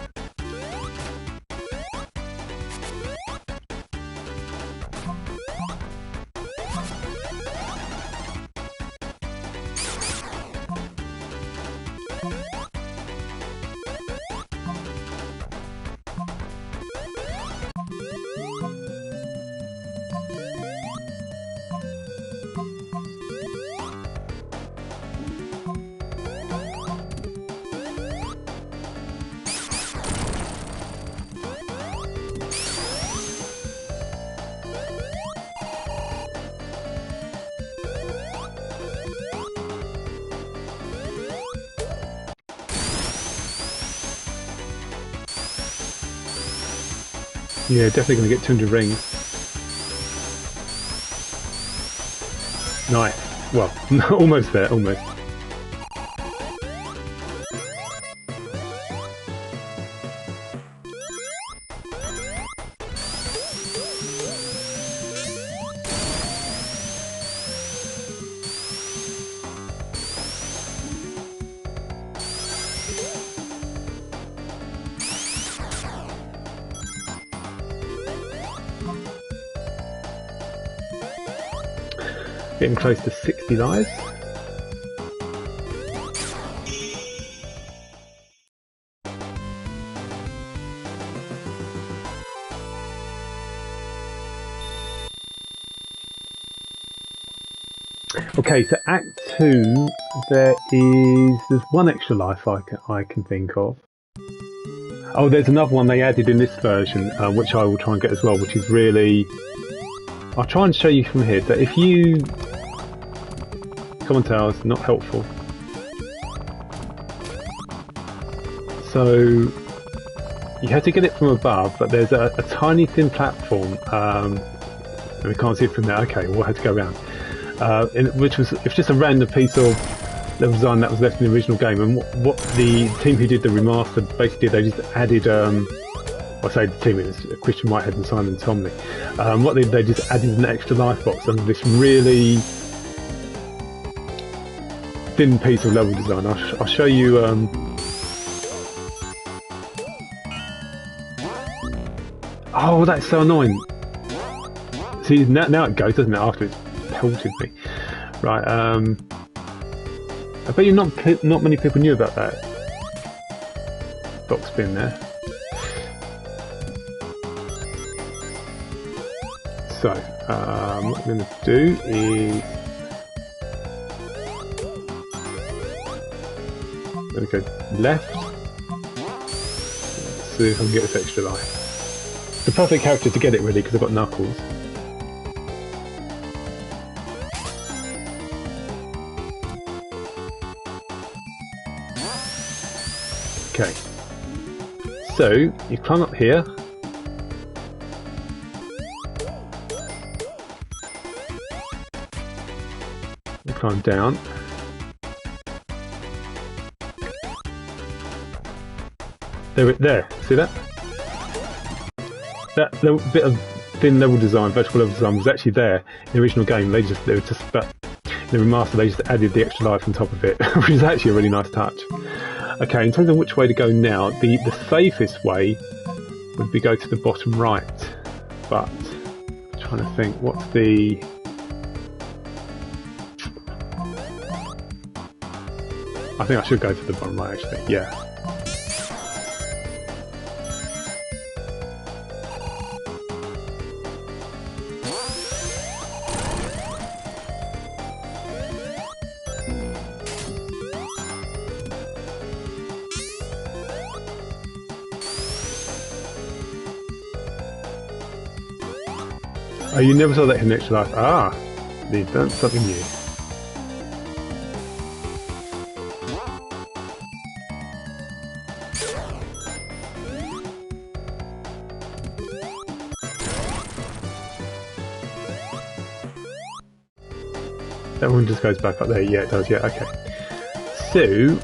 Yeah, definitely going to get 200 rings. Nice. Well, almost there, almost. Getting close to 60 lives. Okay, so Act 2, there's one extra life I can think of. Oh, there's another one they added in this version, which I will try and get as well, which is really... I'll try and show you from here that if you... Come on, towers, not helpful. So you have to get it from above, but there's a tiny thin platform, and we can't see it from there. Okay, we'll have to go around. Which was it's just a random piece of level design that was left in the original game, and what the team who did the remaster basically did, they just added. I say the team, it was Christian Whitehead and Simon Tomley. What they just added an extra life box under this really thin piece of level design. I'll show you. Oh, that's so annoying. See, now it goes, doesn't it? After it's pelted me. Right. I bet you not many people knew about that box being there. So, what I'm going to do is I'm going to go left. Let's see if I can get this extra life. It's the perfect character to get it really because I've got Knuckles. Okay. So, you climb up here. You climb down. There, see that? That little bit of thin level design, vertical level design, was actually there in the original game. They were just but in the remaster they just added the extra life on top of it, which is actually a really nice touch. Okay, in terms of which way to go now, the safest way would be go to the bottom right. But I'm trying to think, what's the I think I should go to the bottom right actually, yeah. Oh, you never saw that in extra life. Ah, they've done something new. That one just goes back up there. Yeah, it does. Yeah, okay. So,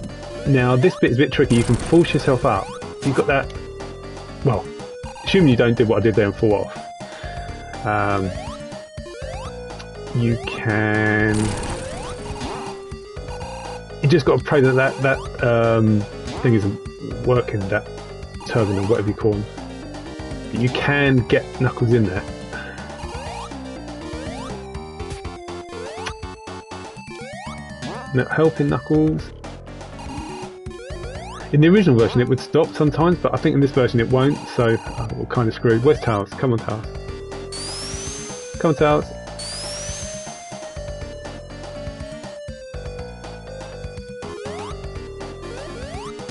now this bit is a bit tricky. You can force yourself up. You've got that... Well, assuming you don't do what I did there and fall off. You can... You just got to pray that that thing isn't working, that turbine or whatever you call them. But you can get Knuckles in there. Not helping Knuckles. In the original version it would stop sometimes, but I think in this version it won't, so we're kind of screwed. Where's Tails? Come on, Tails. Come on, Tails.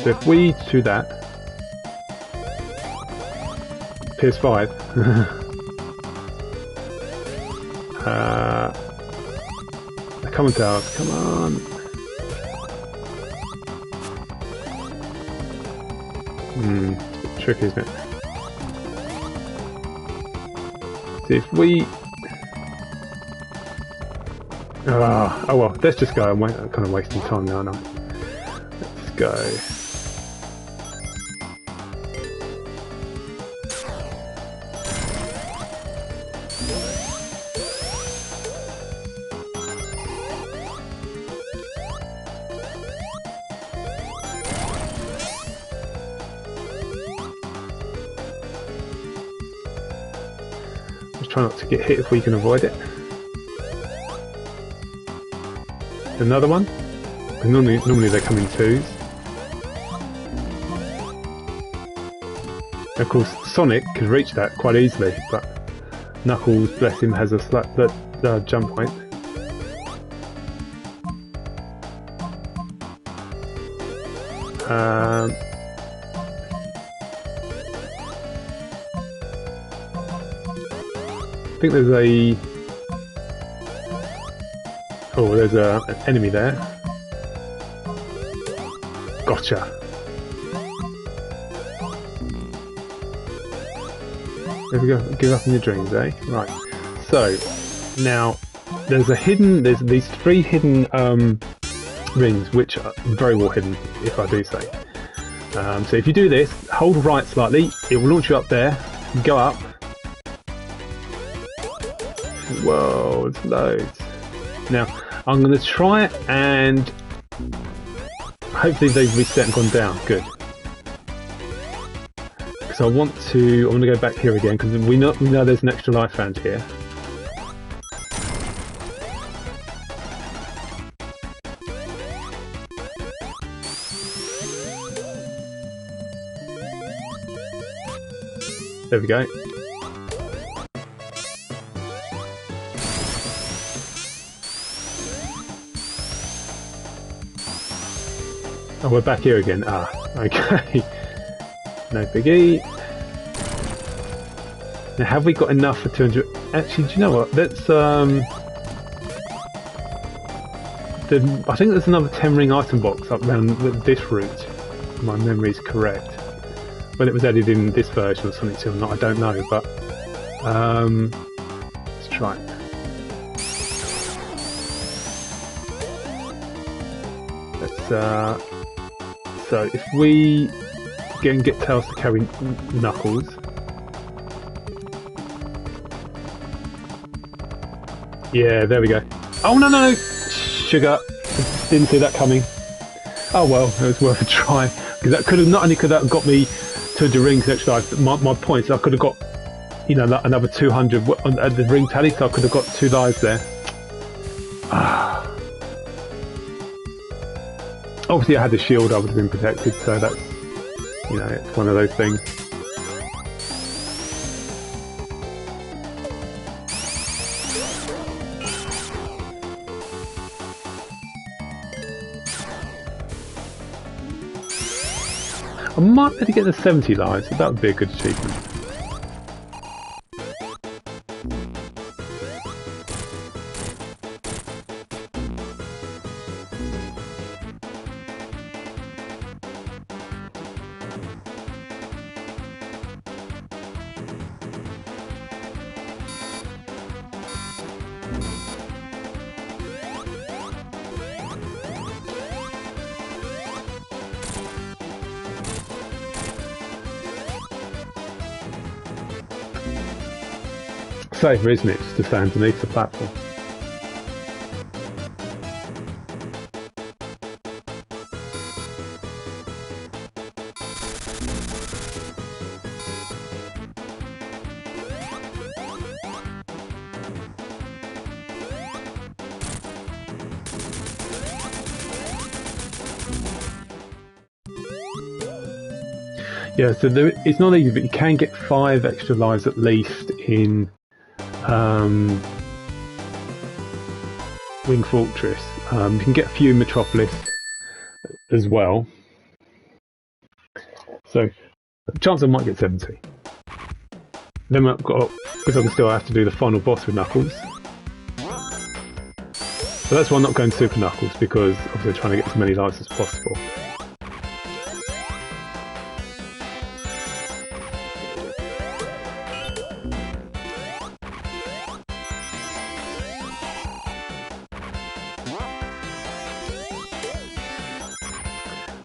So if we do that, PS5. Come on, Tails. Come on. It's a bit tricky, isn't it? See if we. Oh well, let's just go. I'm kind of wasting time now, aren't I? Let's go. Just try not to get hit if we can avoid it. Another one? Normally they come in twos. Of course, Sonic could reach that quite easily, but Knuckles, bless him, has a jump point. I think there's a... Oh, there's an enemy there. Gotcha. There we go. Give up on your dreams, eh? Right. So, now, there's these 3 hidden rings, which are very well hidden, if I do say. So if you do this, hold right slightly, it will launch you up there, go up. Whoa, it's loads. Now, I'm going to try and hopefully they've reset and gone down. Good. Because I want to go back here again because we know there's an extra life around here. There we go. Oh, we're back here again. Ah, okay. No biggie. Now, have we got enough for 200? Actually, do you know what? Let's I think there's another 10 ring item box up around this route. my memory is correct. Whether it was added in this version or Sonic 2 or not, I don't know, but let's try it. Let's, so if we get Tails to carry Knuckles. Yeah, there we go. Oh no, sugar! Didn't see that coming. Oh well, it was worth a try, because that could have not only could that have got me to the rings extra life, but my points, I could have got, you know, another 200 at the ring tally, so I could have got 2 lives there. Obviously I had the shield, I would have been protected, so that's, you know, it's one of those things. I might be able to get the 70 lives, so that would be a good achievement. Safer, isn't it, just to stay underneath the platform? Yeah, so it's not easy, but you can get 5 extra lives at least in Wing Fortress. You can get a few in Metropolis as well. So, the chance I might get 70. Then I've got, because I can still have to do the final boss with Knuckles. So that's why I'm not going Super Knuckles, because obviously I'm trying to get as many lives as possible.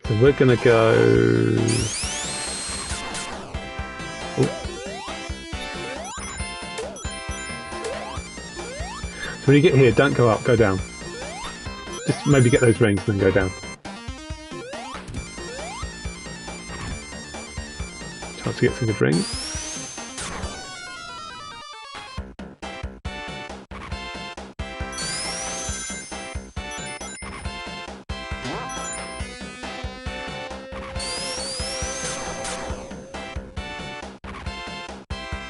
So we're going to go... Oh. So when you get here, don't go up, go down. Just maybe get those rings and then go down. Chance to get some good rings.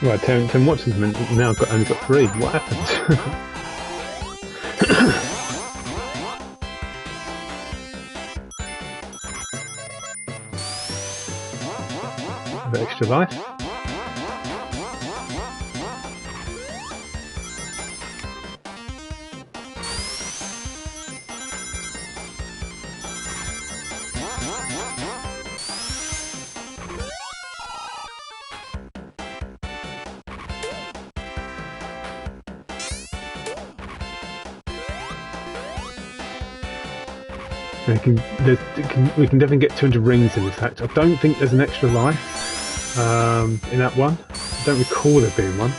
Right, 10 watches and now I've only got 3. What happened? A bit extra life. We can definitely get 200 rings in this act. I don't think there's an extra life in that one. I don't recall there being one.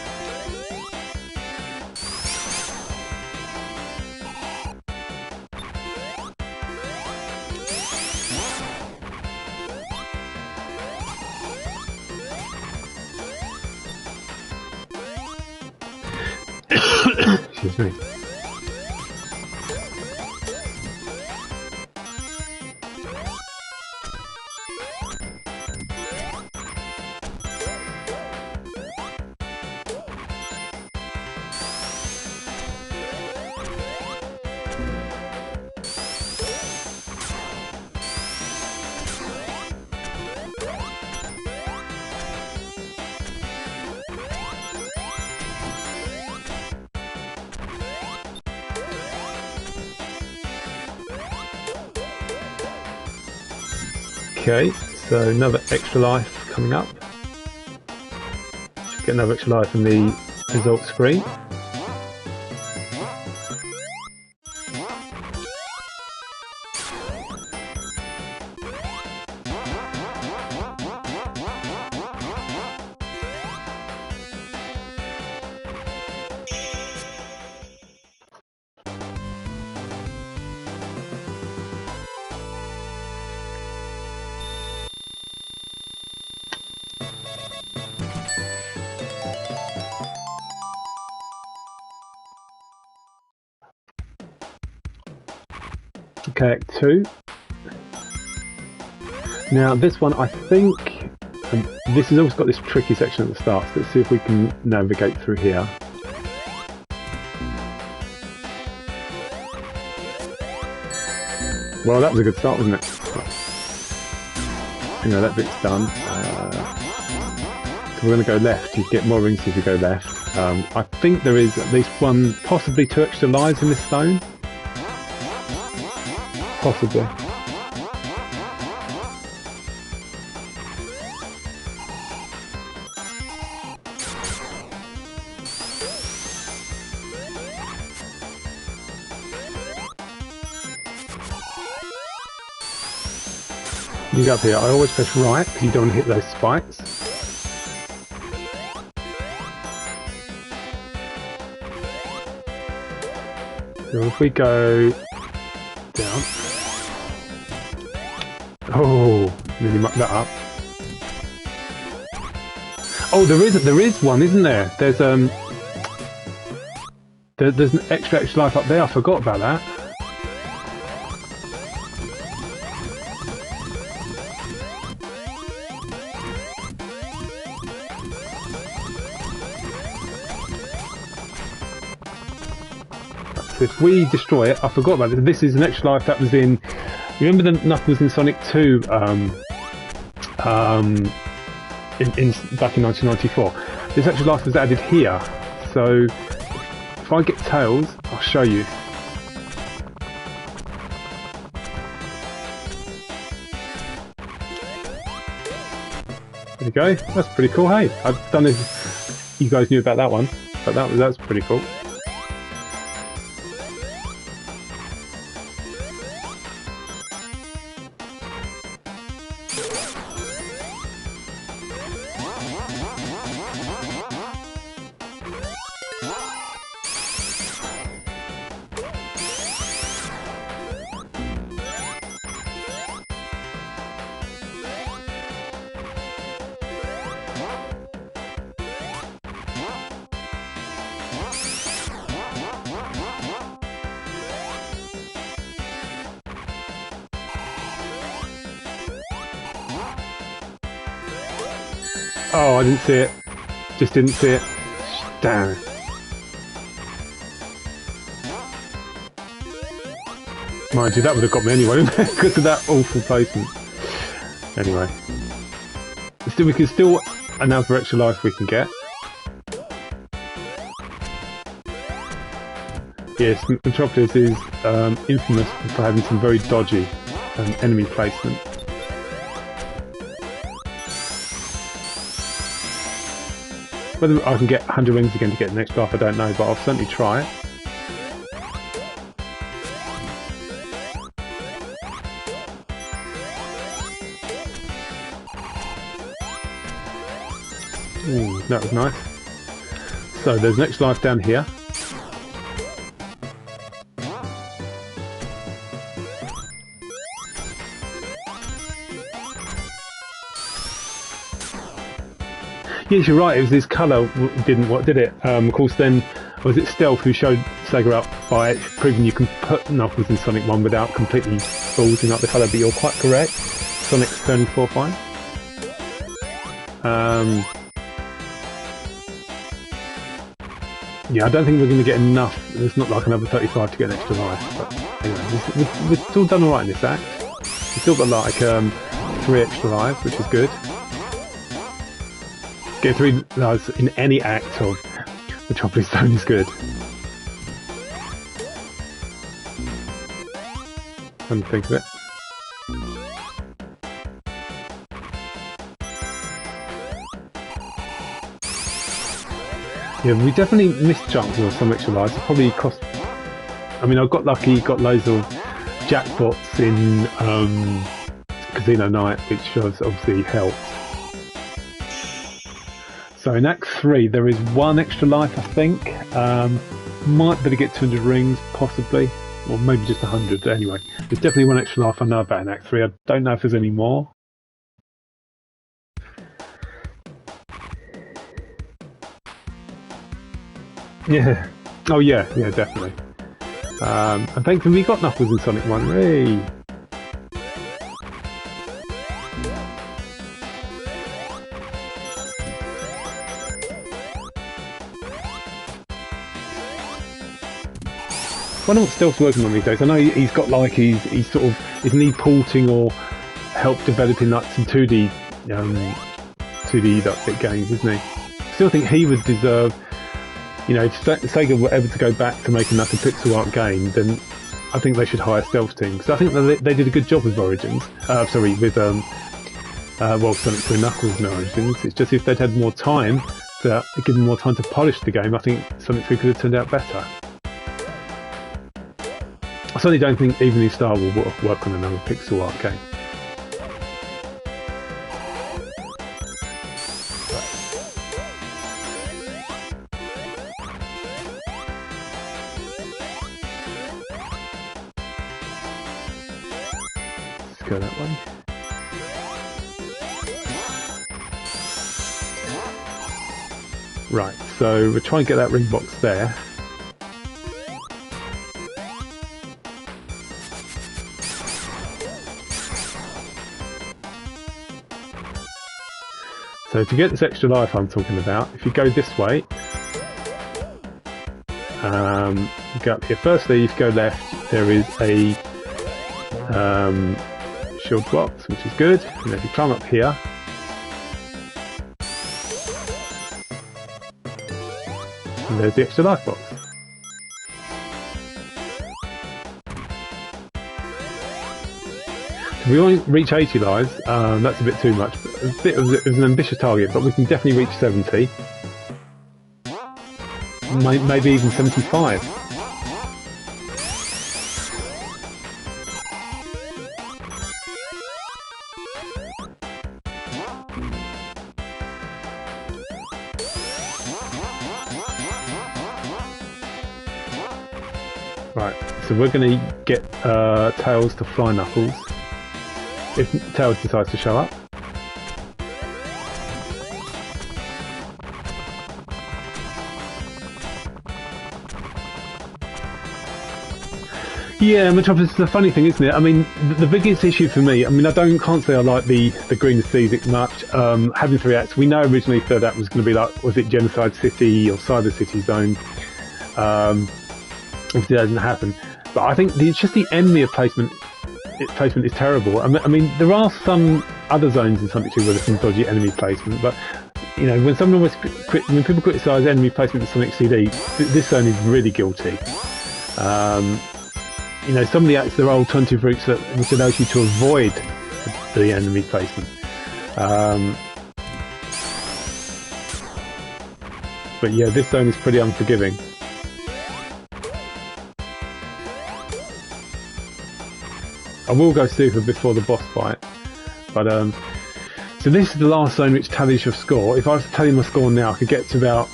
Excuse me. Okay, so another extra life coming up. Should get another extra life in the results screen. Okay, Act 2. Now this one, I think, this has also got this tricky section at the start, so let's see if we can navigate through here. Well, that was a good start, wasn't it? You know, that bit's done. So we're going to go left. You get more rings if you go left. I think there is at least one, possibly 2 extra lives in this zone. Possibly. You go up here. I always press right because you don't want to hit those spikes. So if we go down. Oh, nearly mucked that up. Oh, there is one, isn't there? There's an extra life up there. I forgot about that. So if we destroy it, I forgot about it. This is an extra life that was in. Remember the Knuckles in Sonic 2 back in 1994? This extra life was added here. So if I get Tails, I'll show you. There you go. That's pretty cool. Hey, I don't know if you guys knew about that one, but that's pretty cool. Oh, I didn't see it. Just didn't see it. Damn it. Mind you, that would have got me anyway, because of that awful placement. Anyway. We can still another extra life we can get. Yes, Metropolis is infamous for having some very dodgy enemy placement. Whether I can get 100 rings again to get the next life, I don't know, but I'll certainly try it. Ooh, that was nice. So there's an extra life down here. Yes, you're right, it was this colour didn't what did it? Of course then, was it Stealth who showed Sega up by proving you can put Knuckles in Sonic 1 without completely ballsing up the colour, but you're quite correct. Sonic's turning 4-5. Yeah, I don't think we're going to get enough. There's not like another 35 to get an extra life. But anyway, we've still done alright in this act. We've still got like 3 extra lives, which is good. Get 3 lives in any act of Metropolis Zone is good. Come to think of it. Yeah, we definitely missed chances of some extra lives. It probably cost. I mean, I got lucky, got loads of jackpots in Casino Night, which has obviously helped. So in Act 3, there is one extra life, I think. Might better get 200 rings, possibly. Or maybe just 100, anyway. There's definitely one extra life I know about in Act 3. I don't know if there's any more. Yeah. Oh yeah, yeah, definitely. And thankfully we got Knuckles in Sonic 1. Hey! I wonder what Stealth's working on these days. I know he's got like he's sort of isn't he porting or help developing like some 2D 2D bit games, isn't he? I still think he would deserve, you know, if Sega were ever to go back to making like a pixel art game, then I think they should hire Stealth Team, because I think they did a good job with Origins. Sorry, with well, Sonic 2 Knuckles and Origins. It's just if they'd had more time to give them more time to polish the game, I think Sonic 3 could have turned out better. I certainly don't think Evening Star will work on another pixel art game. Let's go that way. Right, so we'll try and get that ring box there. So to get this extra life I'm talking about, if you go this way, you go up here. Firstly, if you go left, there is a shield box, which is good. And then if you climb up here, and there's the extra life box. If we only reach 80 lives, that's a bit too much. It was an ambitious target, but we can definitely reach 70. Maybe even 75. Right, so we're going to get Tails to fly Knuckles. If Tails decides to show up. Yeah, Metropolis is a funny thing, isn't it? I mean, the biggest issue for me, I mean, can't say I like the green seas much. Having 3 acts, we know originally third act was going to be like, was it Genocide City or Cyber City Zone? Obviously that didn't happen. But I think it's just the enemy placement is terrible. I mean, there are some other zones in Sonic 2 where there's some dodgy enemy placement, but you know, when when people criticise enemy placement in Sonic CD, this zone is really guilty. You know, some of the acts there are alternative routes which allows you to avoid the enemy placement. But yeah, this zone is pretty unforgiving. I will go super before the boss fight, but so this is the last zone which tallies your score. If I was to tally my score now, I could get to about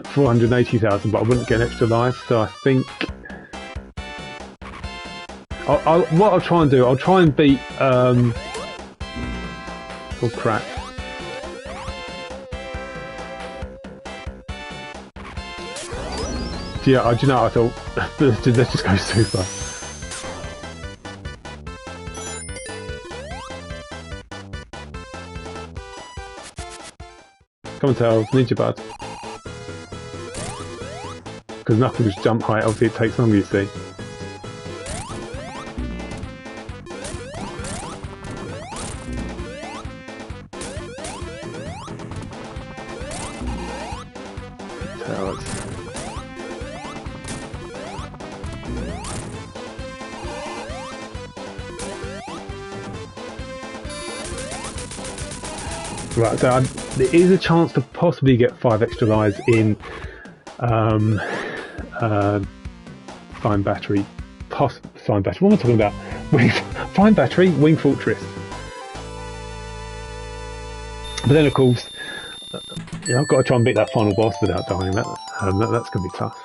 480,000, but I wouldn't get an extra life. So I think what I'll try and do, I'll try and beat. Oh crap! Yeah, do you know? I thought let's just go super. Come on, Tails, need your bud. Because Knuckles jump height, obviously it takes longer, you see. Tails. Right, so there is a chance to possibly get 5 extra lives in Fine Battery. Fine Battery. What am I talking about? Fine Battery, Wing Fortress. But then, of course, I've got to try and beat that final boss without dying. That's going to be tough.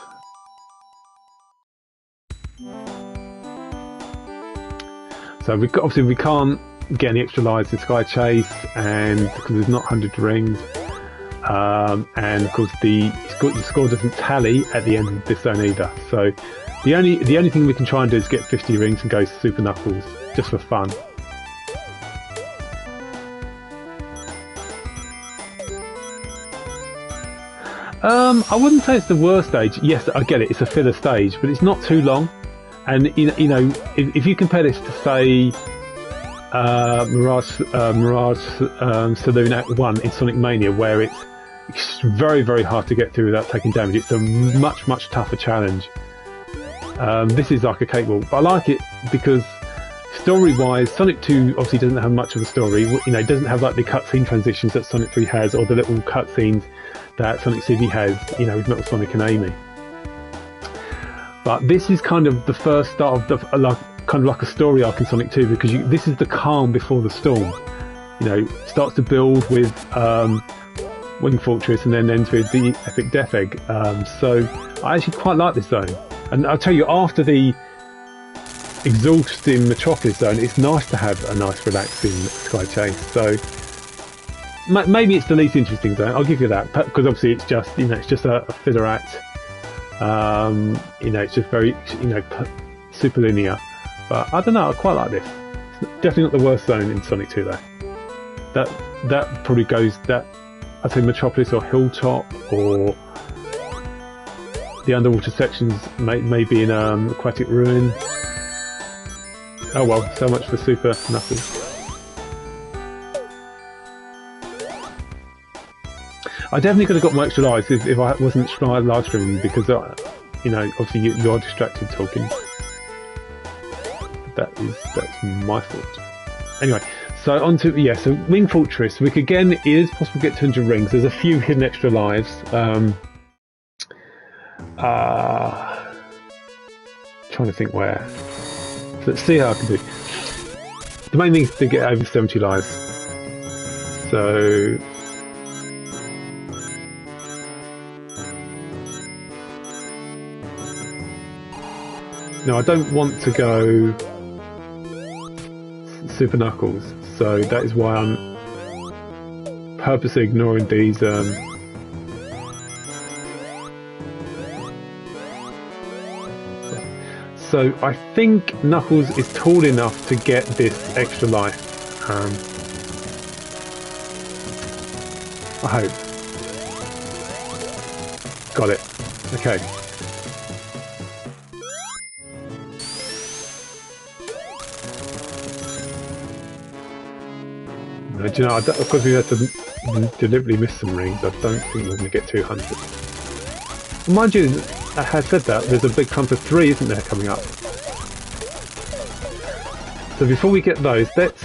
So obviously we can't get any extra lives in Sky Chase, and because there's not 100 rings, and of course the score doesn't tally at the end of this zone either. So the only thing we can try and do is get 50 rings and go Super Knuckles just for fun. I wouldn't say it's the worst stage. Yes, I get it. It's a filler stage, but it's not too long. And you know, if you compare this to say Mirage Saloon Act 1 in Sonic Mania, where it's very, very hard to get through without taking damage. It's a much, much tougher challenge. This is like a cakewalk, but I like it because story-wise, Sonic 2 obviously doesn't have much of a story. You know, it doesn't have like the cutscene transitions that Sonic 3 has, or the little cutscenes that Sonic City has, you know, with Metal Sonic and Amy. But this is kind of the first start of kind of like a story arc in Sonic 2, because this is the calm before the storm. You know, starts to build with Wing Fortress and then ends with the Epic Death Egg. So I actually quite like this zone. And I'll tell you, after the exhausting Metropolis Zone, it's nice to have a nice relaxing Sky Chase. So maybe it's the least interesting zone, I'll give you that, because obviously it's just, you know, it's just a filler act. You know, it's just very, you know, super linear. But I don't know, I quite like this. It's definitely not the worst zone in Sonic 2 though. That probably goes, I'd say Metropolis or Hilltop, or the underwater sections may be in Aquatic Ruin. Oh well, so much for Super Knuckles. I definitely could have got more extra lives if I wasn't live streaming, because you know, obviously you are distracted talking. That's my fault. Anyway, so on to so Wing Fortress. Again, it is possible to get 200 rings. There's a few hidden extra lives. Trying to think where. So let's see how I can do. The main thing is to get over 70 lives. So no, I don't want to go Super Knuckles, so that is why I'm purposely ignoring these. So I think Knuckles is tall enough to get this extra life. I hope. Got it. Okay. Do you know, of course we had to deliberately miss some rings. I don't think we're going to get 200. Mind you, I had said that, there's a big clump of 3, isn't there, coming up? So before we get those, let's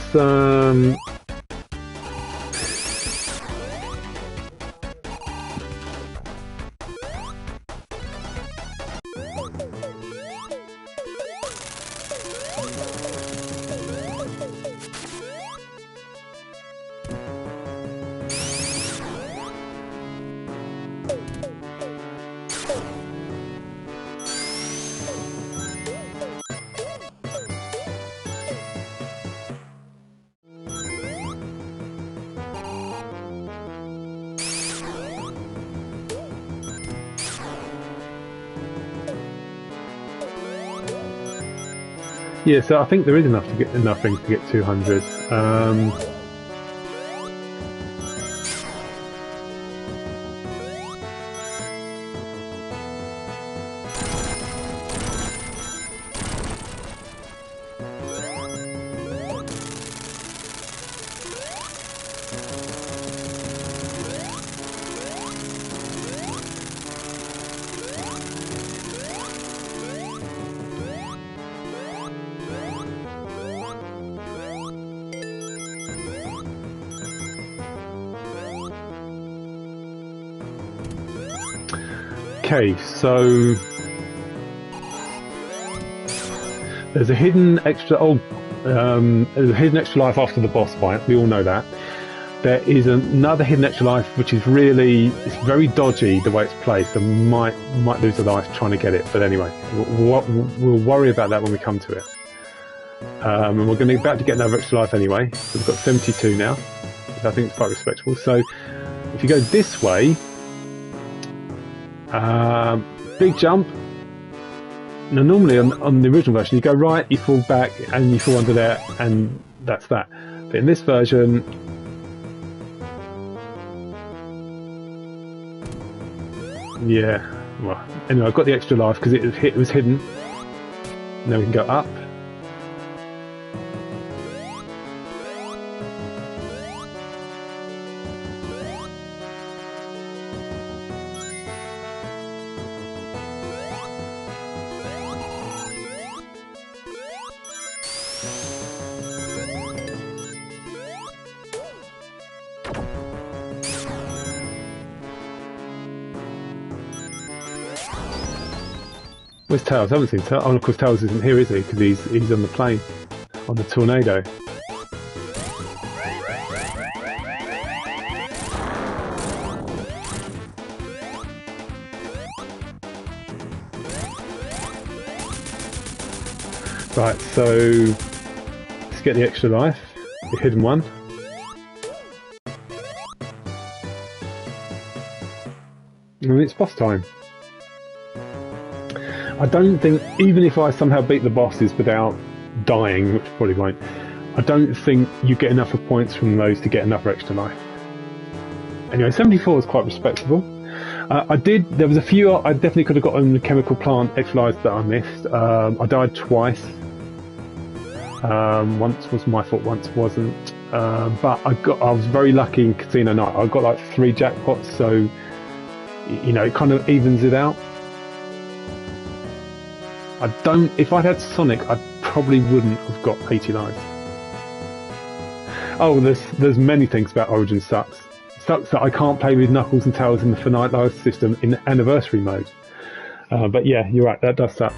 yeah, so I think there is enough rings to get 200. Okay, so there's a hidden extra. There's a hidden extra life after the boss fight. We all know that. There is another hidden extra life, which is it's very dodgy the way it's placed, and might lose a life trying to get it. But anyway, we'll worry about that when we come to it. And we're going to be about to get another extra life anyway. So we've got 72 now, which I think is quite respectable. So if you go this way, big jump. Now normally on the original version, you go right, you fall back, and you fall under there, and that's that. But in this version, yeah, well, anyway, I've got the extra life because it was hidden. Now we can go up. Where's Tails? I haven't seen Tails. Oh, and of course Tails isn't here, is he? Because he's on the plane, on the tornado. Right, so let's get the extra life, the hidden one. And it's boss time. I don't think, even if I somehow beat the bosses without dying, which I probably won't, I don't think you get enough of points from those to get another extra life. Anyway, 74 is quite respectable. There was a few I definitely could have gotten the chemical plant extra lives that I missed. I died twice. Once was my fault, once wasn't. But I was very lucky in Casino Night. I got like 3 jackpots, so you know, it kind of evens it out. If I'd had Sonic, I probably wouldn't have got 80 lives. Oh, there's many things about Origin sucks. Sucks that I can't play with Knuckles and Tails in the finite life system in anniversary mode. But yeah, you're right, that does suck.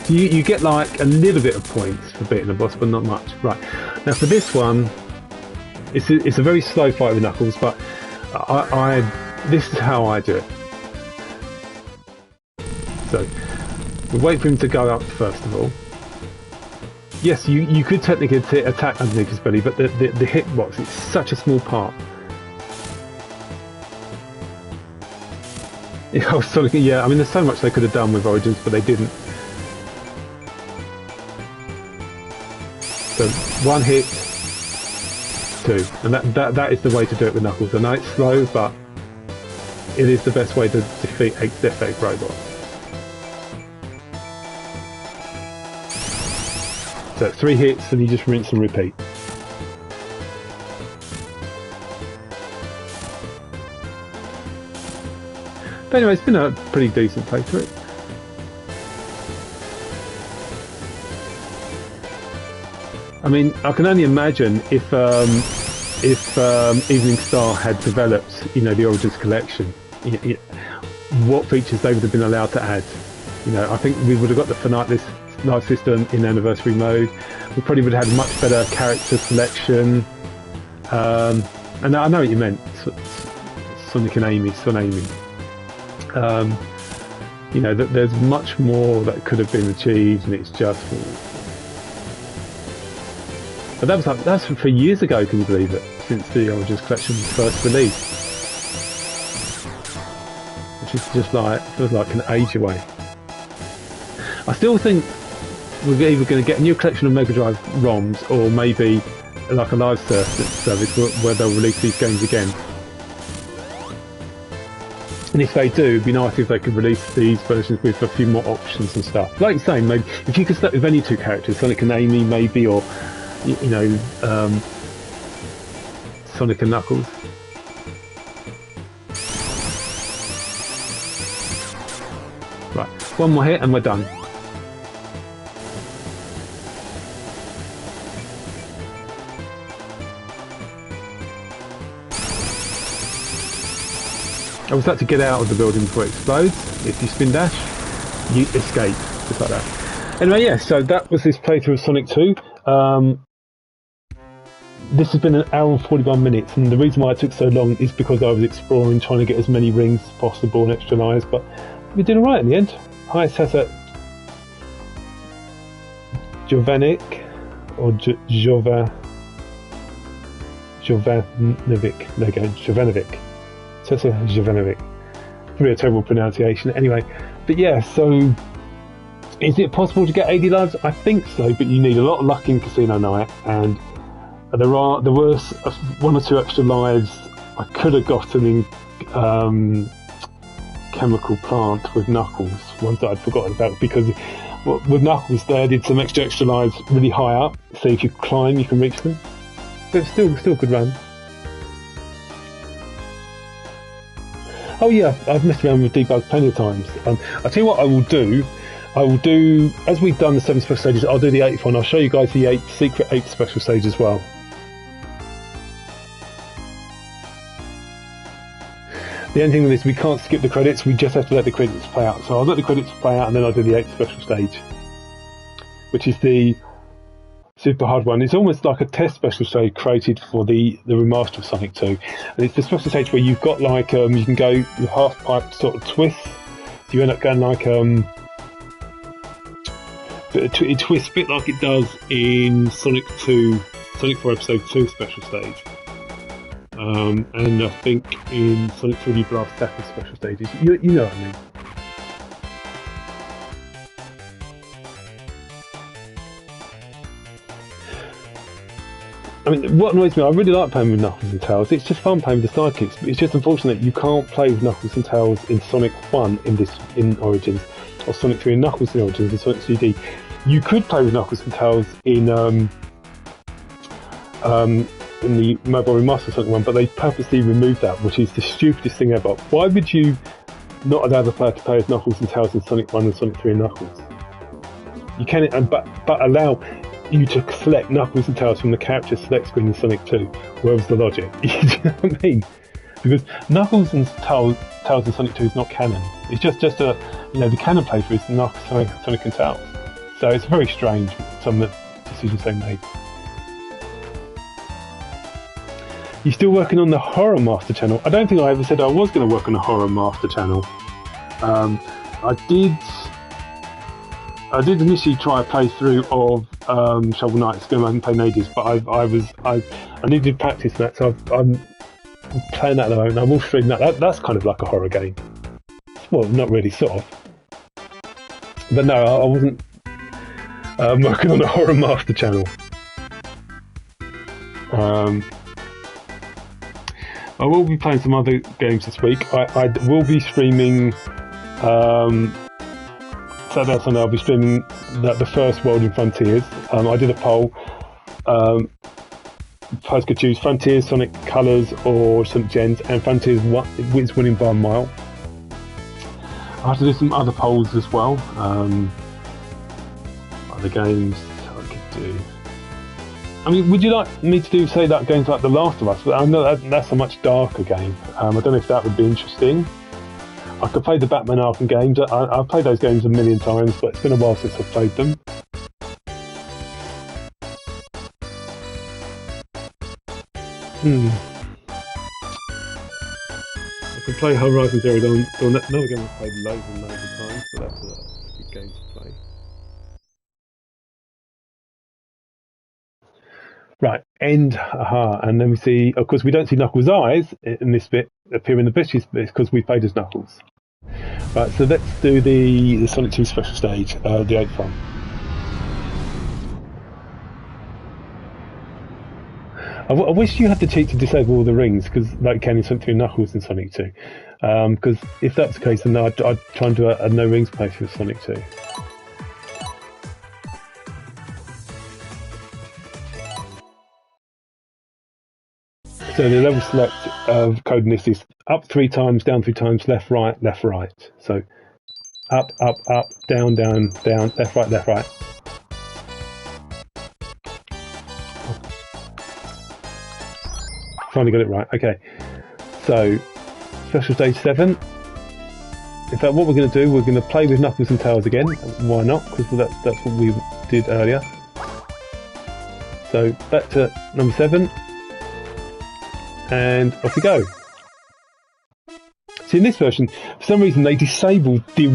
You get like a little bit of points for beating the boss, but not much. Right, now for this one, it's a very slow fight with Knuckles, but this is how I do it. So we wait for him to go up first of all. Yes, you could technically attack underneath his belly, but the hitbox, it's such a small part. Yeah, I mean there's so much they could have done with Origins, but they didn't. So 1 hit, 2, and that is the way to do it with Knuckles. I know it's slow, but it is the best way to defeat a Death Egg robot. So 3 hits, and you just rinse and repeat. But anyway, it's been a pretty decent playthrough. I mean, I can only imagine if Evening Star had developed, you know, the Origins collection, what features they would have been allowed to add. You know, I think we would have got the finite life system in anniversary mode. We probably would have had much better character selection. And I know what you meant, Sonic and Amy, Son Amy. You know, there's much more that could have been achieved, and it's just. But that's for years ago, can you believe it? Since the Origins collection was first released, which is just feels like an age away. I still think we're either going to get a new collection of Mega Drive ROMs, or maybe like a live service where they'll release these games again. And if they do, it'd be nice if they could release these versions with a few more options and stuff. Like you say, maybe if you could start with any 2 characters, Sonic and Amy maybe, or you know, Sonic and Knuckles. Right, one more hit and we're done. I was about to get out of the building before it explodes. If you spin dash, you escape, just like that. Anyway, yeah, so that was this playthrough of Sonic 2. This has been an hour and 41 minutes, and the reason why it took so long is because I was exploring, trying to get as many rings as possible and extra lives, but we did alright in the end. Hi, Tessa Jovanic, or Jovanovic. There you go, Jovanovic. Tessa Jovanovic. Probably a terrible pronunciation. Anyway, but yeah, so is it possible to get 80 lives? I think so, but you need a lot of luck in Casino Night, and there were one or two extra lives I could have gotten in Chemical Plant with Knuckles, ones that I'd forgotten about, because with Knuckles there I did some extra lives really high up, so if you climb you can reach them. But still a good run. Oh yeah, I've messed around with debug plenty of times. I'll tell you what I will do, as we've done the 7 special stages, I'll do the 8th one. I'll show you guys the secret 8th special stage as well. The only thing with this, we can't skip the credits, we just have to let the credits play out. So I'll let the credits play out and then I'll do the 8th special stage, which is the super hard one. It's almost like a test special stage created for the remaster of Sonic 2. And it's the special stage where you've got like, you can go with half pipe sort of twists. So you end up going like, it twists a bit like it does in Sonic 4 Episode 2 special stage. And I think in Sonic 3D Blast Tackle special stages, you know what I mean. I mean, what annoys me, I really like playing with Knuckles and Tails. It's just fun playing with the sidekicks, but it's just unfortunate you can't play with Knuckles and Tails in Sonic 1 in Origins, or Sonic 3 and Knuckles in Origins and Sonic 3D. You could play with Knuckles and Tails in the mobile remaster Sonic 1, but they purposely removed that, which is the stupidest thing ever. Why would you not allow the player to play as Knuckles and Tails in Sonic 1 and Sonic 3 and Knuckles? You can, but allow you to select Knuckles and Tails from the character select screen in Sonic 2. Where was the logic? Do you know what I mean? Because Knuckles and Tails in Sonic 2 is not canon. It's just a, the canon playthrough is Knuckles, Sonic and Tails. So it's very strange, some of the decisions they made. You're still working on the Horror Master channel? I don't think I ever said I was going to work on the Horror Master channel. I did initially try a playthrough of Shovel Knight. It's going to playing ages, but I needed practice for that, so I'm playing that at the moment. I will stream that. That's kind of like a horror game. Well, not really, sort of. But no, I wasn't working on the Horror Master channel. I will be playing some other games this week. I will be streaming Saturday or Sunday. I'll be streaming the first World in Frontiers. I did a poll. Players could choose Frontiers, Sonic Colors, or Sonic Gens, and Frontiers is winning by a mile. I have to do some other polls as well. Other games I could do. I mean, would you like me to do, say, that games like The Last of Us? But I know that's a much darker game. I don't know if that would be interesting. I could play the Batman Arkham games. I've played those games a million times, but it's been a while since I've played them. I could play Horizon Zero Dawn. Another game I've played loads and loads of times, but that's a good game to play. Right, end, and then we see, of course, we don't see Knuckles' eyes in this bit appear in the bushes, but it's because we played as Knuckles. Right, so let's do the Sonic 2 special stage, the 8th one. I wish you had the cheat to disable all the rings, because like can in Sonic 3 and Knuckles in Sonic 2. Because if that's the case, then I'd try and do a no rings playthrough of Sonic 2. So the level select of code in this is up 3 times, down 3 times, left, right, left, right. So up, up, up, down, down, down, left, right, left, right. Finally got it right. Okay. So special stage 7. In fact, what we're going to do, we're going to play with Knuckles and Tails again. Why not? Because that's what we did earlier. So back to number 7. And off we go. See, in this version, for some reason they disabled the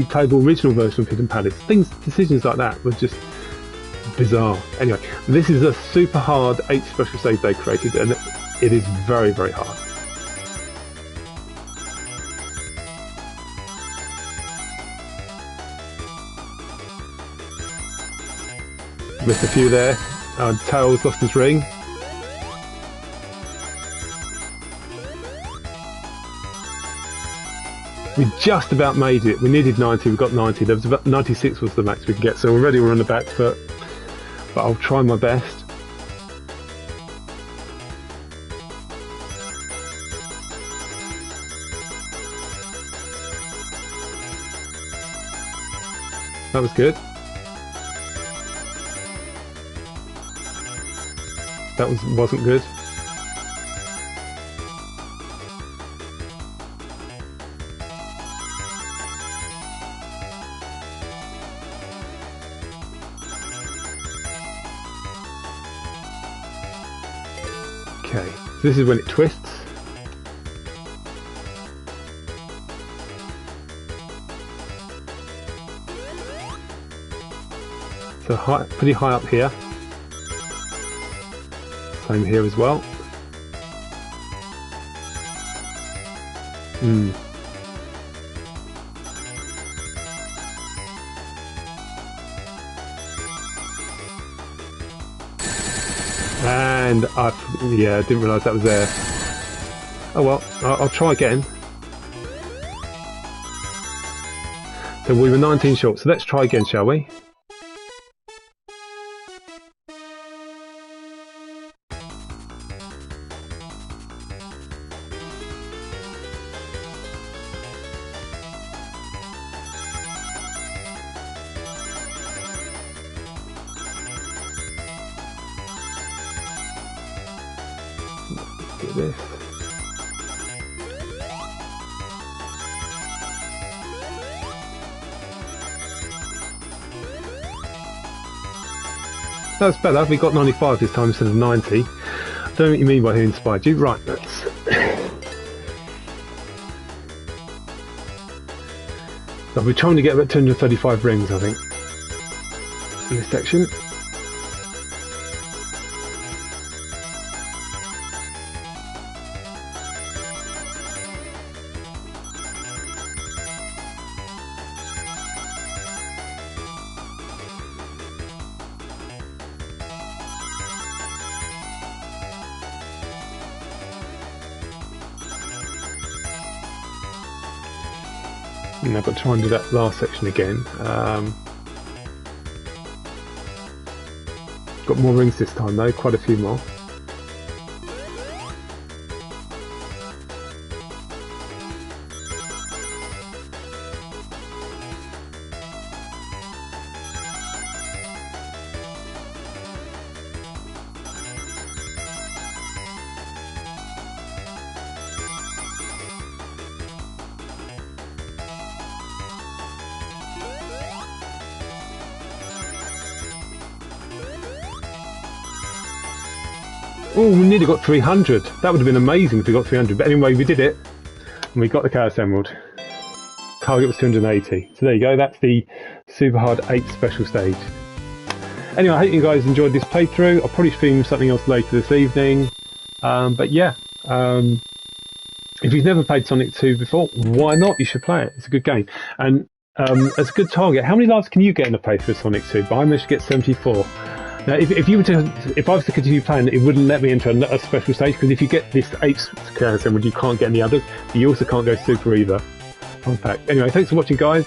playable original version of Hidden Palace. Decisions like that were just bizarre. Anyway, this is a super hard 8 special stage they created, and it is very, very hard. Missed a few there. Tails lost his ring. We just about made it. We needed 90, we got 90. There was about 96 was the max we could get, so already we're on the back foot. But I'll try my best. That was good. That wasn't good. Okay, so this is when it twists. So pretty high up here. Same here as well. And I didn't realise that was there. Oh well, I'll try again. So we were 19 short, so let's try again, shall we? Do this. That's better. We got 95 this time instead of 90. I don't know what you mean by who inspired you. Right, let's. So we're trying to get about 235 rings, I think, in this section. And I've got to try and do that last section again. Got more rings this time though, quite a few more. Oh, we nearly got 300. That would have been amazing if we got 300. But anyway, we did it. And we got the Chaos Emerald. Target was 280. So there you go. That's the super hard 8 special stage. Anyway, I hope you guys enjoyed this playthrough. I'll probably stream something else later this evening. But yeah, if you've never played Sonic 2 before, why not? You should play it. It's a good game. And as a good target, how many lives can you get in a playthrough of Sonic 2? But I managed to get 74. Now, if I was to continue playing, it wouldn't let me enter a special stage, because if you get this 8 Chaos Emerald, you can't get any others. But you also can't go super either. Fun fact. Anyway, thanks for watching, guys.